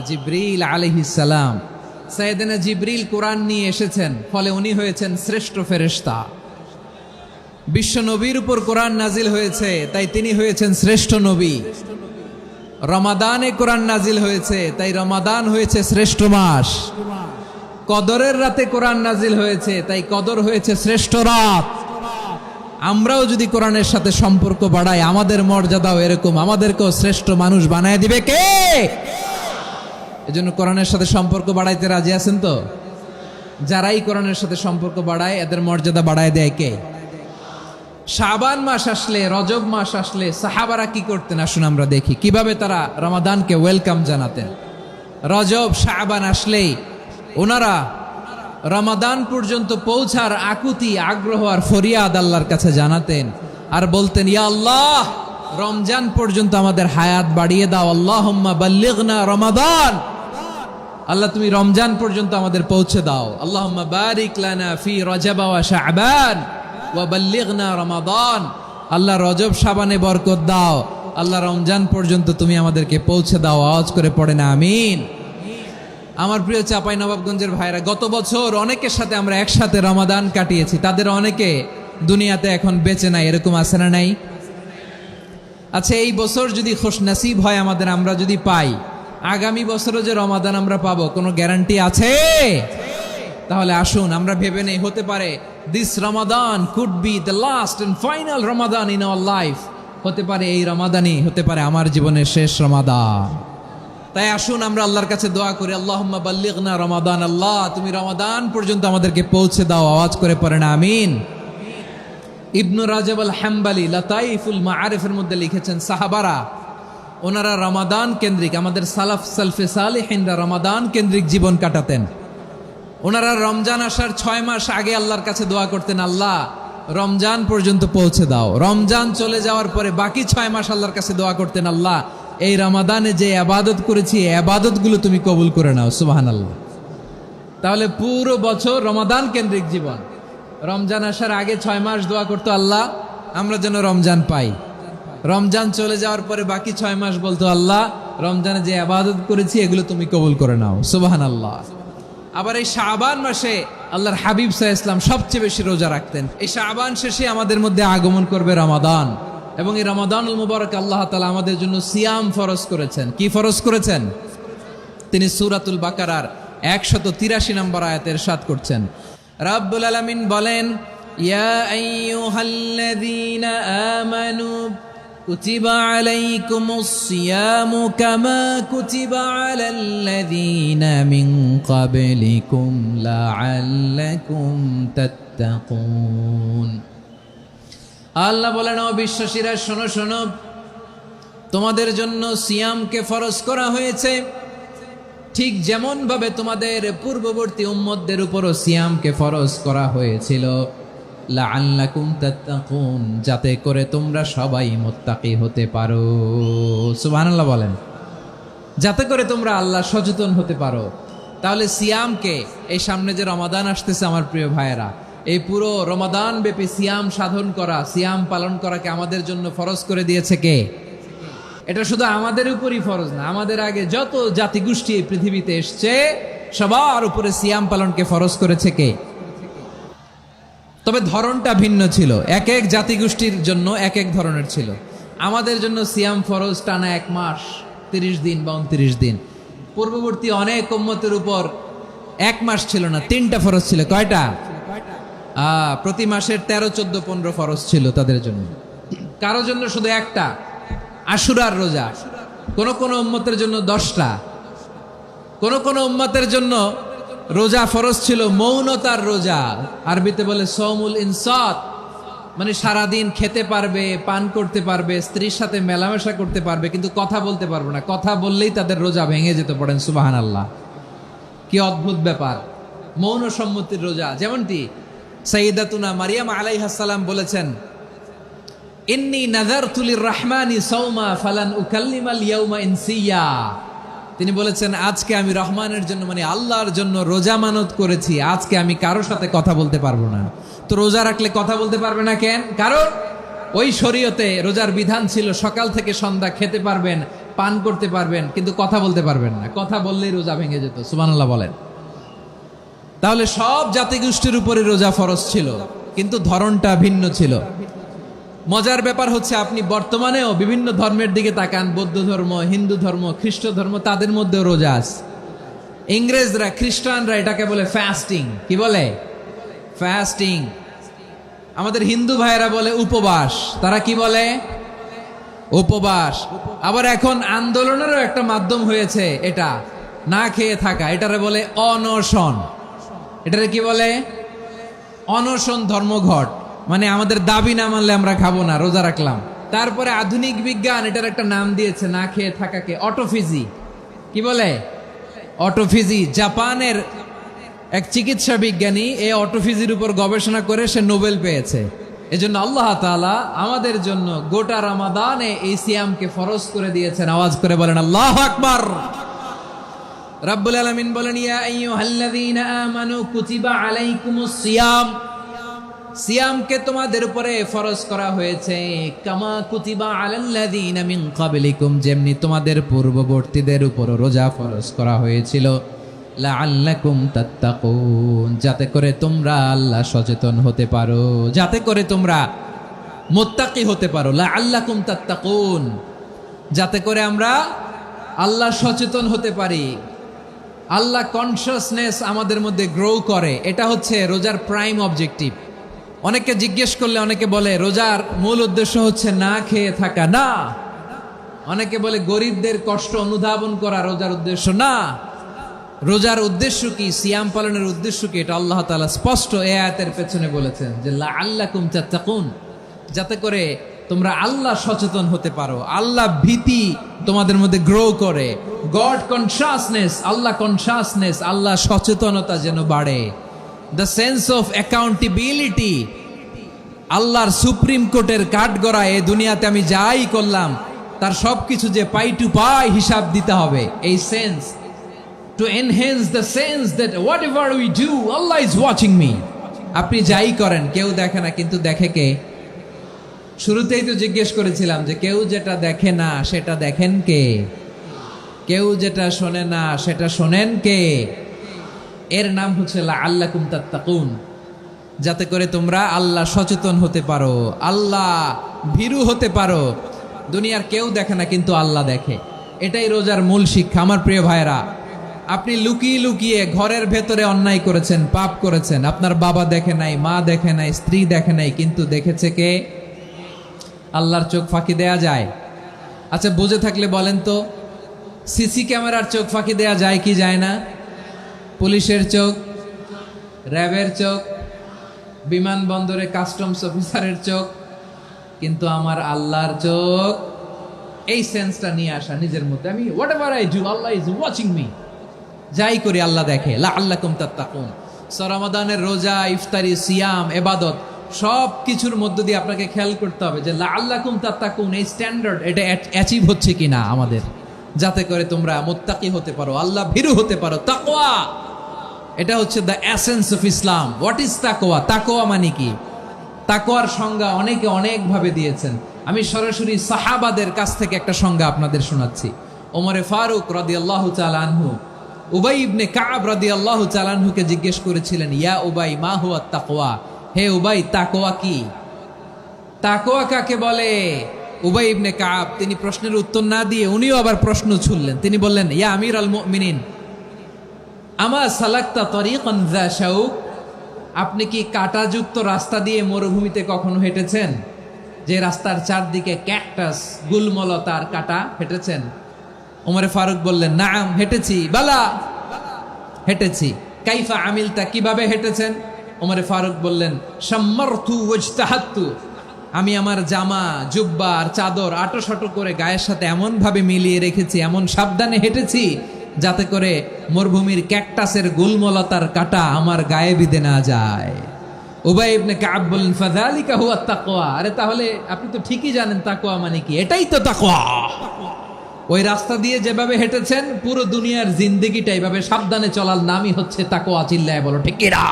জিবরিল আলাইহিস সালাম। সাইয়েদনা জিবরিল কোরআন নিয়ে এসেছেন, ফলে উনি হয়েছেন শ্রেষ্ঠ ফেরেশতা। বিশ্ব নবীর উপর কোরআন নাজিল হয়েছে, তাই তিনি হয়েছেন শ্রেষ্ঠ নবী। রমাদানে কোরআন নাজিল হয়েছে, তাই রমাদান হয়েছে শ্রেষ্ঠ মাস। কদরের রাতে কোরআন নাজিল হয়েছে, তাই কদর হয়েছে শ্রেষ্ঠ রাত। আমরাও যদি কোরআনের সাথে সম্পর্ক বাড়াই, আমাদের মর্যাদাও এরকম, আমাদেরকেও শ্রেষ্ঠ মানুষ বানায় দিবে কে? এজন্য কোরআনের সাথে সম্পর্ক বাড়াইতে রাজি আছেন তো? যারাই কোরআনের সাথে সম্পর্ক বাড়ায় এদের মর্যাদা বাড়ায় দেয় কে? শাবান মাস আসলে, রজব মাস আসলে সাহাবারা কি করতেন আসুন আমরা দেখি কিভাবে তারা রমাদানকে ওয়েলকাম জানাতেন। রজব শাবান আসলেই ওনারা রমাদান পর্যন্ত পৌঁছার আকুতি আগ্রহ আর ফরিয়াদ আল্লাহর কাছে জানাতেন আর বলতেন, ইয়া আল্লাহ, রমজান পর্যন্ত আমাদের হায়াত বাড়িয়ে দাও। আল্লাহুম্মা বাল্লিগনা রমাদান, আল্লাহ তুমি রমজান পর্যন্ত আমাদের পৌঁছে দাও। আল্লাহুম্মা বারিক লানা ফি রজব ওয়া শাবান ওয়া বাল্লিগনা রমাদান, আল্লাহ রজব শাবানে বরকত দাও, আল্লাহ রমজান পর্যন্ত তুমি আমাদেরকে পৌঁছে দাও। আওয়াজ করে পড়েন আমিন। আমার প্রিয় চাঁপাইনবাবগঞ্জের ভাইরা, গত বছর অনেকের সাথে আমরা একসাথে রমাদান কাটিয়েছি, তাদের অনেকে দুনিয়াতে এখন বেঁচে নাই, এরকম আছে না নাই? আচ্ছা, এই বছর যদি খুশনসিব হয় আমাদের, আমরা যদি পাই, আগামী বছরও যে রমাদান আমরা পাবো কোনো গ্যারান্টি আছে? তাহলে আসুন আমরা ভেবে নেই, হতে পারে this Ramadan could be the last and final Ramadan in our life. হতে পারে এই রমাদানই হতে পারে আমার জীবনের শেষ রমাদান। তাই আসুন আমরা আল্লাহর কাছে দোয়া করি, আল্লাহুম্মা বাল্লিগনা রমাদান, আল্লাহ তুমি রমাদান পর্যন্ত আমাদেরকে পৌঁছে দাও। আওয়াজ করে পড়েন আমিন। ইবনু রাজব আল হাম্বালি লাতাইফুল মাআরিফের মধ্যে লিখেছেন, সাহাবারা ওনারা রমাদান কেন্দ্রিক, আমাদের সালাফ সালফে সালেহিনরা রমাদান কেন্দ্রিক জীবন কাটাতেন। ওনারা রমজান আসার 6 মাস আগে আল্লাহর কাছে দোয়া করতেন, আল্লাহ রমজান পর্যন্ত পৌঁছে দাও। রমজান চলে যাওয়ার পরে বাকি 6 মাস আল্লাহর কাছে দোয়া করতেন, আল্লাহ এই রমাদানে যে ইবাদত করেছি এই ইবাদতগুলো তুমি কবুল করে নাও। সুবহানাল্লাহ। তাহলে পুরো বছর রমাদান কেন্দ্রিক জীবন। রমজান আসার আগে 6 মাস দোয়া করতো, আল্লাহ আমরা যেন রমজান পাই। রমজান চলে যাওয়ার পরে বাকি 6 মাস বলতো, আল্লাহ রমজানে যে ইবাদত করেছি এগুলো তুমি কবুল করে নাও। সুবহানাল্লাহ। আবার এই শাবান মাসে আল্লাহর হাবিব সাল্লাল্লাহু আলাইহি ওয়াসাল্লাম সবচেয়ে বেশি রোজা রাখতেন। এই শাবান শেষে আমাদের মধ্যে আগমন করবে রমাদান, এবং এই রমাদানুল মুবারক আল্লাহ তাআলা আমাদের জন্য সিয়াম ফরজ করেছেন। কি ফরজ করেছেন? তিনি সূরাতুল বাকারার 183 নম্বর আয়াতে ইরশাদ করছেন, রাব্বুল আলামিন বলেন, ইয়া আইয়ুহাল্লাযীনা আমানু كتب عليكم الصيام كما كتب على الذين من قبلكم لعلكم تتقون আল্লাহ বলেন, ও বিশ্বাসীরা শোনো শোনো, তোমাদের জন্য সিয়ামকে ফরজ করা হয়েছে, ঠিক যেমন ভাবে তোমাদের পূর্ববর্তী উম্মতদের উপরও সিয়ামকে ফরজ করা হয়েছিল, লাআল্লাকুম তাত্তাকুন, যাতে করে তোমরা সবাই মুত্তাকি হতে পারো। সুবহানাল্লাহ বলেন, যাতে করে তোমরা আল্লাহ সচেতন হতে পারো। তাহলে সিয়ামকে, এই সামনে যে রমাদান আসতেছে আমার প্রিয় ভাইয়েরা, এই পুরো রমাদান ব্যাপী সিয়াম সাধন করা, সিয়াম পালন করাকে আমাদের জন্য ফরজ করে দিয়েছে কে? এটা শুধু আমাদের উপরই ফরজ না, আমাদের আগে যত জাতিগোষ্ঠী এই পৃথিবীতে এসছে সবার উপরে সিয়াম পালনকে ফরজ করেছে কে? তবে ধরনটা ভিন্ন ছিল, এক এক জাতিগোষ্ঠীর জন্য এক এক ধরনের ছিল। আমাদের জন্য সিয়াম ফরজ টানা 1 মাস 30 দিন বা 29 দিন। পূর্ববর্তী অনেক উম্মতের উপর 1 মাস ছিল না, 3টা ফরজ ছিল। কয়টা? প্রতি মাসের 13, 14, 15 ফরজ ছিল তাদের জন্য। কারো জন্য শুধু একটা, আশুরার রোজা। কোন কোন উম্মতের জন্য 10টা। কোন কোন উম্মতের জন্য রোজা ফরজ ছিল মৌনতার রোজা, আরবিতে বলে সৌমুল ইনসাত, মানে সারাদিন খেতে পারবে, পান করতে পারবে, স্ত্রীর সাথে মেলামেশা করতে পারবে, কিন্তু কথা বলতে পারবে না। কথা বললেই তাদের রোজা ভেঙে যেত। পড়েন সুবহানাল্লাহ, কি অদ্ভুত ব্যাপার! মৌন সম্মতির রোজা। যেমনটি সাইয়্যিদাতুনা মারিয়াম আলাইহিস সালাম বলেছেন, ইন্নী নাযারতু লির-রাহমানি সাওমা ফালান উকাল্লিমাল ইয়াওমা ইনসিয়া। তিনি বলেছেন, আজকে আমি রহমানের জন্য, মানে আল্লাহর জন্য রোজা মানত করেছি, আজকে আমি কারোর সাথে কথা বলতে পারবো না। তো রোজা রাখলে কথা বলতে পারবে না কেন? কারণ ওই শরীয়তে রোজার বিধান ছিল সকাল থেকে সন্ধ্যা খেতে পারবেন, পান করতে পারবেন, কিন্তু কথা বলতে পারবেন না। কথা বললেই রোজা ভেঙে যেত। সুবহানাল্লাহ বলেন। তাহলে সব জাতিগোষ্ঠীর উপরে রোজা ফরজ ছিল, কিন্তু ধরনটা ভিন্ন ছিল। মজার ব্যাপার হচ্ছে, আপনি বর্তমানেও বিভিন্ন ধর্মের দিকে তাকান, বৌদ্ধ ধর্ম, হিন্দু ধর্ম, খ্রিস্ট ধর্ম, তাদের মধ্যেও রোজা আছে। ইংরেজরা, খ্রিস্টানরা এটাকে বলে ফাস্টিং। কি বলে? ফাস্টিং। আমাদের হিন্দু ভাইয়েরা বলে উপবাস। তারা কি বলে? উপবাস। আবার এখন আন্দোলনেরও একটা মাধ্যম হয়েছে এটা, না খেয়ে থাকা। এটারে বলে অনশন। এটারে কি বলে? অনশন ধর্মঘট। মানে আমাদের দাবি না মানলে আমরা খাবো না, রোজা রাখলাম। তারপরে আধুনিক বিজ্ঞান এটার একটা নাম দিয়েছে, না খেয়ে থাকাকে, অটোফিজি। কি বলে? অটোফিজি। জাপানের এক চিকিৎসা বিজ্ঞানী এই অটোফিজির উপর গবেষণা করে সে নোবেল পেয়েছে। এজন্য আল্লাহ তাআলা আমাদের জন্য গোটা রমাদানে এই সিয়ামকে ফরজ করে দিয়েছেন। আওয়াজ করে বলেন আল্লাহু আকবার। রাব্বুল আলামিন বলেন, ইয়া আইয়ুহাল্লাযীনা আমানু কুতিবা আলাইকুমুস সিয়াম, সিয়ামকে তোমাদের উপরে ফরজ করা হয়েছে, কামা কুতিবা আলাল্লাযীনা মিন ক্বাবলিকুম, যেমনি তোমাদের পূর্ববর্তীদের উপর রোজা ফরজ করা হয়েছিল, লাআল্লাকুম তাত্তাকুন, যাতে করে তোমরা আল্লাহ সচেতন হতে পারো, যাতে করে তোমরা মুত্তাকি হতে পারো। লাআল্লাকুম তাত্তাকুন, যাতে করে আমরা আল্লাহ সচেতন হতে পারি, আল্লাহ কনসিয়াসনেস আমাদের মধ্যে গ্রো করে। এটা হচ্ছে রোজার প্রাইম অবজেক্টিভ। অনেকে জিজ্ঞেস করলে অনেকে বলে রোজার মূল উদ্দেশ্য হচ্ছে না খেয়ে থাকা। না। অনেকে বলে গরিবদের কষ্ট অনুধাবন করা রোজার উদ্দেশ্য। না। রোজার উদ্দেশ্য কি? সিয়াম পালনের উদ্দেশ্য কি? এটা আল্লাহ তাআলা স্পষ্ট এই আয়াতের পেছনে বলেছেন যে লাআল্লাকুম তাত্তাকুন, যাতে করে তোমরা আল্লাহ সচেতন হতে পারো, আল্লাহ ভীতি তোমাদের মধ্যে গ্রো করে, গড কনসিয়াসনেস, আল্লাহ কনসিয়াসনেস, আল্লাহ সচেতনতা যেন বাড়ে, দ্য সেন্স অফ অ্যাকাউন্টেবিলিটি। আল্লাহর সুপ্রিম কোর্টের কাঠগড়া এই দুনিয়াতে আমি যাই করলাম তার সবকিছু যে পাই টু পাই হিসাব দিতে হবে, এই sense, to enhance the sense that what ever we do Allah is watching me. আপনি যাই করেন কেউ দেখে না, কিন্তু দেখে কে? শুরুতেই তো জিজ্ঞেস করেছিলাম যে কেউ যেটা দেখে না সেটা দেখেন কে? কেউ যেটা শোনে না সেটা শোনেন কে? এর নাম হচ্ছে লাআল্লাকুম তাত্তাকুন, যাতে করে তোমরা আল্লাহ সচেতন হতে পারো, আল্লাহ ভীরু হতে পারো। দুনিয়ার কেউ দেখে না, কিন্তু আল্লাহ দেখে। এটাই রোজার মূল শিক্ষা। আমার প্রিয় ভাইরা, আপনি লুকিয়ে লুকিয়ে ঘরের ভেতরে অন্যায় করেছেন, পাপ করেছেন, আপনার বাবা দেখে নাই, মা দেখে নাই, স্ত্রী দেখে নাই, কিন্তু দেখেছে কে? আল্লাহর চোখ ফাঁকি দেয়া যায়? আচ্ছা, বুঝে থাকলে বলেন তো, সিসি ক্যামেরার চোখ ফাঁকি দেয়া যায় কি যায় না? পুলিশের চোখ, র্যাবের চোখ, বিমানবন্দরে কাস্টমস অফিসারের চোখ, কিন্তু আমার আল্লাহর চোখ। এই সেন্সটা নিয়ে আসা নিজের মধ্যে, আমি what ever I do Allah is watching me, যাই করি আল্লাহ দেখে। লাআল্লাকুম তাত্তাকুন। রমাদানের রোজা, ইফতারি, সিয়াম, ইবাদত সব কিছুর মধ্য দিয়ে আপনাকে খেয়াল করতে হবে যে লাআল্লাকুম তাত্তাকুন এই স্ট্যান্ডার্ড এটা অ্যাচিভ হচ্ছে কিনা আমাদের, যাতে করে তোমরা মুত্তাকি হতে পারো, আল্লাহ ভীরু হতে পারো। তাকওয়া, এটা হচ্ছে the essence of Islam. What is তাকওয়া? তাকওয়া মানে কি? তাকওয়ার সংজ্ঞা অনেকে অনেকভাবে দিয়েছেন। আমি সরাসরি সাহাবাদের কাছ থেকে একটা সংজ্ঞা আপনাদের শোনাচ্ছি। ওমরে ফারুক রাদিয়াল্লাহু তাআলা আনহু উবাই ইবনে কাব রাদিয়াল্লাহু তাআলা আনহুকে জিজ্ঞেস করেছিলেন, ইয়া উবাই মা হুয়া তাকওয়া, হে উবাই তাকওয়া কি? তাকওয়া কাকে বলে? উবাই ইবনে কাব তিনি প্রশ্নের উত্তর না দিয়ে উনিও আবার প্রশ্ন ছুড়লেন। তিনি বললেন, ইয়া আমিরাল মুমিনিন, আমা সালাকতা তরিকান যা শাউক, আপনি কি কাঁটাযুক্ত রাস্তা দিয়ে মরুভূমিতে কখনো হেঁটেছেন? যে রাস্তার চারদিকে ক্যাকটাস, গুলমলতার কাঁটা, হেঁটেছেন? ওমরে ফারুক বললেন, নাম, হেঁটেছি। বালা, হেঁটেছি। কাইফা আমিলতা, কিভাবে হেঁটেছেন? ওমরে ফারুক বললেন, শাম্মারতু ওয়াজতাহাত্তু, আমি আমার জামা, জুব্বা আর চাদর আটোসাটো করে গায়ের সাথে এমন ভাবে মিলিয়ে রেখেছি, এমন সাবধানে হেঁটেছি যাতে করে মরুভূমির ক্যাকটাসের গুলমলতার কাঁটা আমার গায়ে বিঁধে না যায়। উবাই ইবনে কাব বললেন, ফাযালিকা হুয়া তাকওয়া, আরে তাহলে আপনি তো ঠিকই জানেন তাকওয়া মানে কি, এটাই তো তাকওয়া। ওই রাস্তা দিয়ে যেভাবে হেঁটেছেন, পুরো দুনিয়ার জিন্দেগিটা এইভাবে সাবধানে চলার নামই হচ্ছে তাকওয়া। চিল্লায় বলো ঠিক কিনা?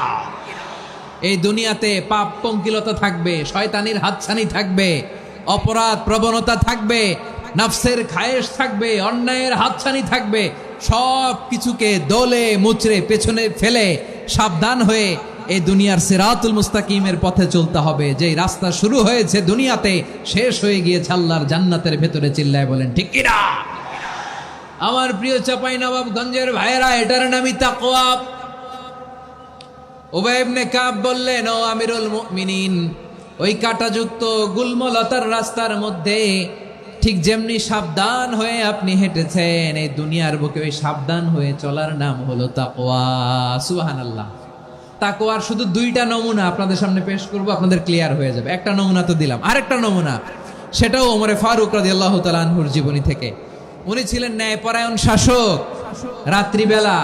এই দুনিয়াতে পাপ পঙ্কিলতা থাকবে, শয়তানির হাতছানি থাকবে, অপরাধ প্রবণতা থাকবে, নফসের খায়েশ থাকবে, অন্যায়ের হাতছানি থাকবে। সব কিছুকে দলে মুচড়ে পেছনে ফেলে সাবধান হয়ে এই দুনিয়ার সিরাতুল মুস্তাকিমের পথে চলতে হবে। যেই রাস্তা শুরু হয়েছে দুনিয়াতে, শেষ হয়ে গিয়েছে আল্লাহর জান্নাতের ভেতরে। চিল্লায় বলেন ঠিক কিনা? আমার প্রিয় চাঁপাইনবাবগঞ্জের ভাইয়েরা, এটার নামই তাকওয়া। উবাই ইবনে কাব বললেন, ও আমিরুল মুমিনিন, ওই কাঁটাযুক্ত গুলমলতার রাস্তার মধ্যে ঠিক যেমনি সাবধান হয়ে আপনি হেঁটেছেন, এই দুনিয়ার বুকে ওই সাবধান হয়ে চলার নাম হলো তাকওয়া। সুবহানাল্লাহ। তাকওয়ার শুধু দুইটা নমুনা আপনাদের সামনে পেশ করব, আপনাদের ক্লিয়ার হয়ে যাবে। একটা নমুনা তো দিলাম, আরেকটা নমুনা, সেটাও ওমরে ফারুক রাদিয়াল্লাহু তাআলা আনহুর জীবনী থেকে। উনি ছিলেন ন্যায়পরায়ণ শাসক। রাত্রিবেলা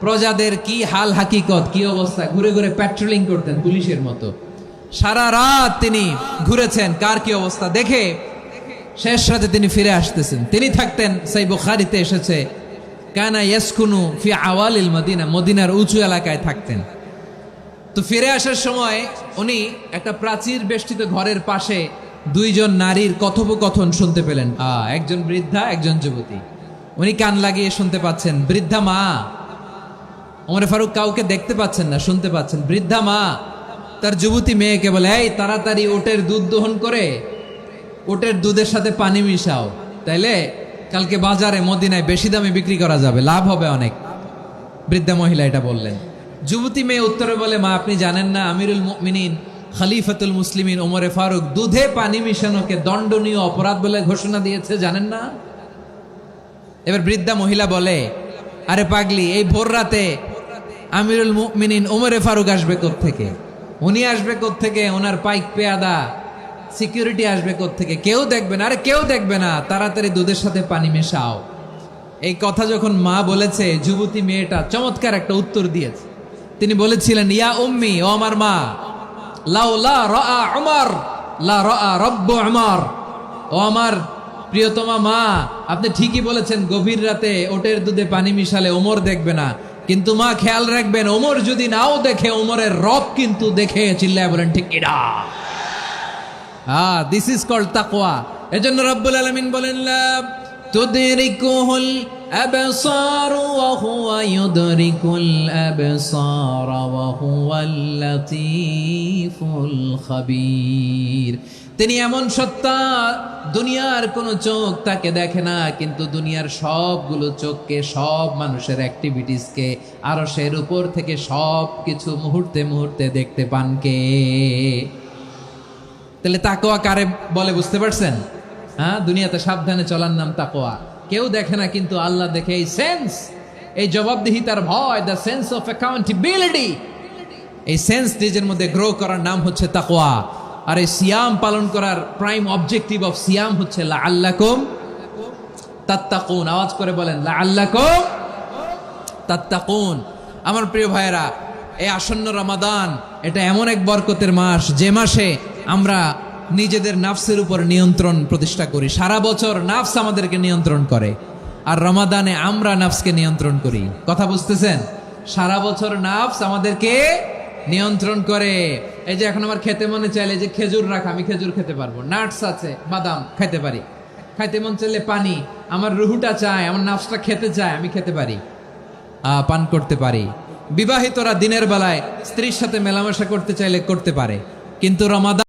প্রজাদের কি হাল হাকিকত, কি অবস্থা, ঘুরে ঘুরে প্যাট্রোলিং করতেন পুলিশের মতো। সারা রাত তিনি ঘুরেছেন কার কি অবস্থা দেখে, শেষ রাতে তিনি ফিরে আসতেছেন। তিনি থাকতেন, সেই বুখারীতে এসেছে, কানা ইয়াসকুনু ফি আওয়ালিল মদিনা, মদিনার উঁচু এলাকায় থাকতেন। তো ফিরে আসার সময় উনি একটা প্রাচীর বেষ্টিত ঘরের পাশে দুইজন নারীর কথোপকথন শুনতে পেলেন। একজন বৃদ্ধা, একজন যুবতী। উনি কান লাগিয়ে শুনতে পাচ্ছেন। বৃদ্ধা মা, ওমর ফারুক কাউকে দেখতে পাচ্ছেন না, শুনতে পাচ্ছেন। বৃদ্ধা মা তার যুবতী মেয়েকে বলে, এই তাড়াতাড়ি ওটের দুধ দহন করে ওটের দুধের সাথে পানি মিশাও, তাইলে কালকে বাজারে মদিনায় বেশি দামে বিক্রি করা যাবে, লাভ হবে অনেক। বৃদ্ধা মহিলা এটা বললেন। যুবতী মেয়ে উত্তরে বলে, মা আপনি জানেন না আমিরুল মুমিনিন খলিফাতুল মুসলিমিন ওমরে ফারুক দুধে পানি মিশানোকে দণ্ডনীয় অপরাধ বলে ঘোষণা দিয়েছে, জানেন না? এবার বৃদ্ধা মহিলা বলে, আরে পাগলি, এই ভোর রাতে আমিরুল মুমিনিন ওমরে ফারুক আসবে কোত্থেকে? উনি আসবে কোত্থেকে? ওনার পাইক পেয়াদা সিকিউরিটি আসবে কোত্থেকে? কেউ দেখবে না। আরে কেউ দেখবে না, তাড়াতাড়ি দুধের সাথে পানি মেশাও। এই কথা যখন মা বলেছে, যুবতী মেয়েটা চমৎকার একটা উত্তর দিয়েছে। তিনি বলেছিলেন, ইয়া উম্মি, ও আমার মা, লাউলা রাআ উমর লা রাআ রব্বু উমর, ও আমার প্রিয়তমা মা, আপনি ঠিকই বলেছেন, গভীর রাতে ওটের দুধে পানি মিশালে ওমর দেখবে না, কিন্তু মা খেয়াল রাখবেন, ওমর যদি নাও দেখে, ওমরের রব কিন্তু দেখে। চিল্লায় বলেন ঠিক কিনা? দিস ইজ কল্ড তাকওয়া। এজন্য রব্বুল আলামিন বলেন, লা তুদরিকুহুল আবসার ওয়া হুয়া ইউদরিকুল আবসার ওয়া হুয়াল লাতীফুল খাবীর। তিনি এমন সত্তা, দুনিয়ার কোনো চোখ তাকে দেখে না, কিন্তু দুনিয়ার সবগুলো চোখকে, সব মানুষের অ্যাক্টিভিটিসকে আরশের উপর থেকে সব কিছু মুহূর্তে মুহূর্তে দেখতে পান কে? তাহলে তাকওয়া কারে বলে বুঝতে পারছেন? হ্যাঁ, দুনিয়াতে সাবধানে চলার নাম তাকওয়া। কেউ দেখে না, কিন্তু আল্লাহ দেখে। এই সেন্স, এই জবাবদিহিতার ভয়, দ্য সেন্স অফ অ্যাকাউন্টেবিলিটি, এই সেন্স নিজের মধ্যে গ্রো করার নাম হচ্ছে তাকওয়া। আর এই সিয়াম পালন করার প্রাইম অবজেক্টিভ অফ সিয়াম হচ্ছে লাআল্লাকুম তাত্তাকুন। আওয়াজ করে বলেন লাআল্লাকুম তাত্তাকুন। আমার প্রিয় ভাইয়েরা, এই আসন্ন রমাদান এটা এমন এক বরকতের মাস, যে মাসে আমরা নিজেদের নাফসের উপর নিয়ন্ত্রণ প্রতিষ্ঠা করি। সারা বছর নাফস আমাদেরকে নিয়ন্ত্রণ করে, আর রমাদানে আমরা নাফসকে নিয়ন্ত্রণ করি। কথা বুঝতেছেন? সারা বছর নাফস আমাদেরকে নিয়ন্ত্রণ করে। এই যে এখন আমার খেতে মনে চাইলে যে খেজুর রাখ, আমি খেজুর খেতে পারবো, নাটস আছে, বাদাম খাইতে পারি। খাইতে মন চাইলে পানি, আমার রুহুটা চায়, আমার নাফসটা খেতে চায়, আমি খেতে পারি, পান করতে পারি। বিবাহিতরা দিনের বেলায় স্ত্রীর সাথে মেলামেশা করতে চাইলে করতে পারে, কিন্তু রমাদান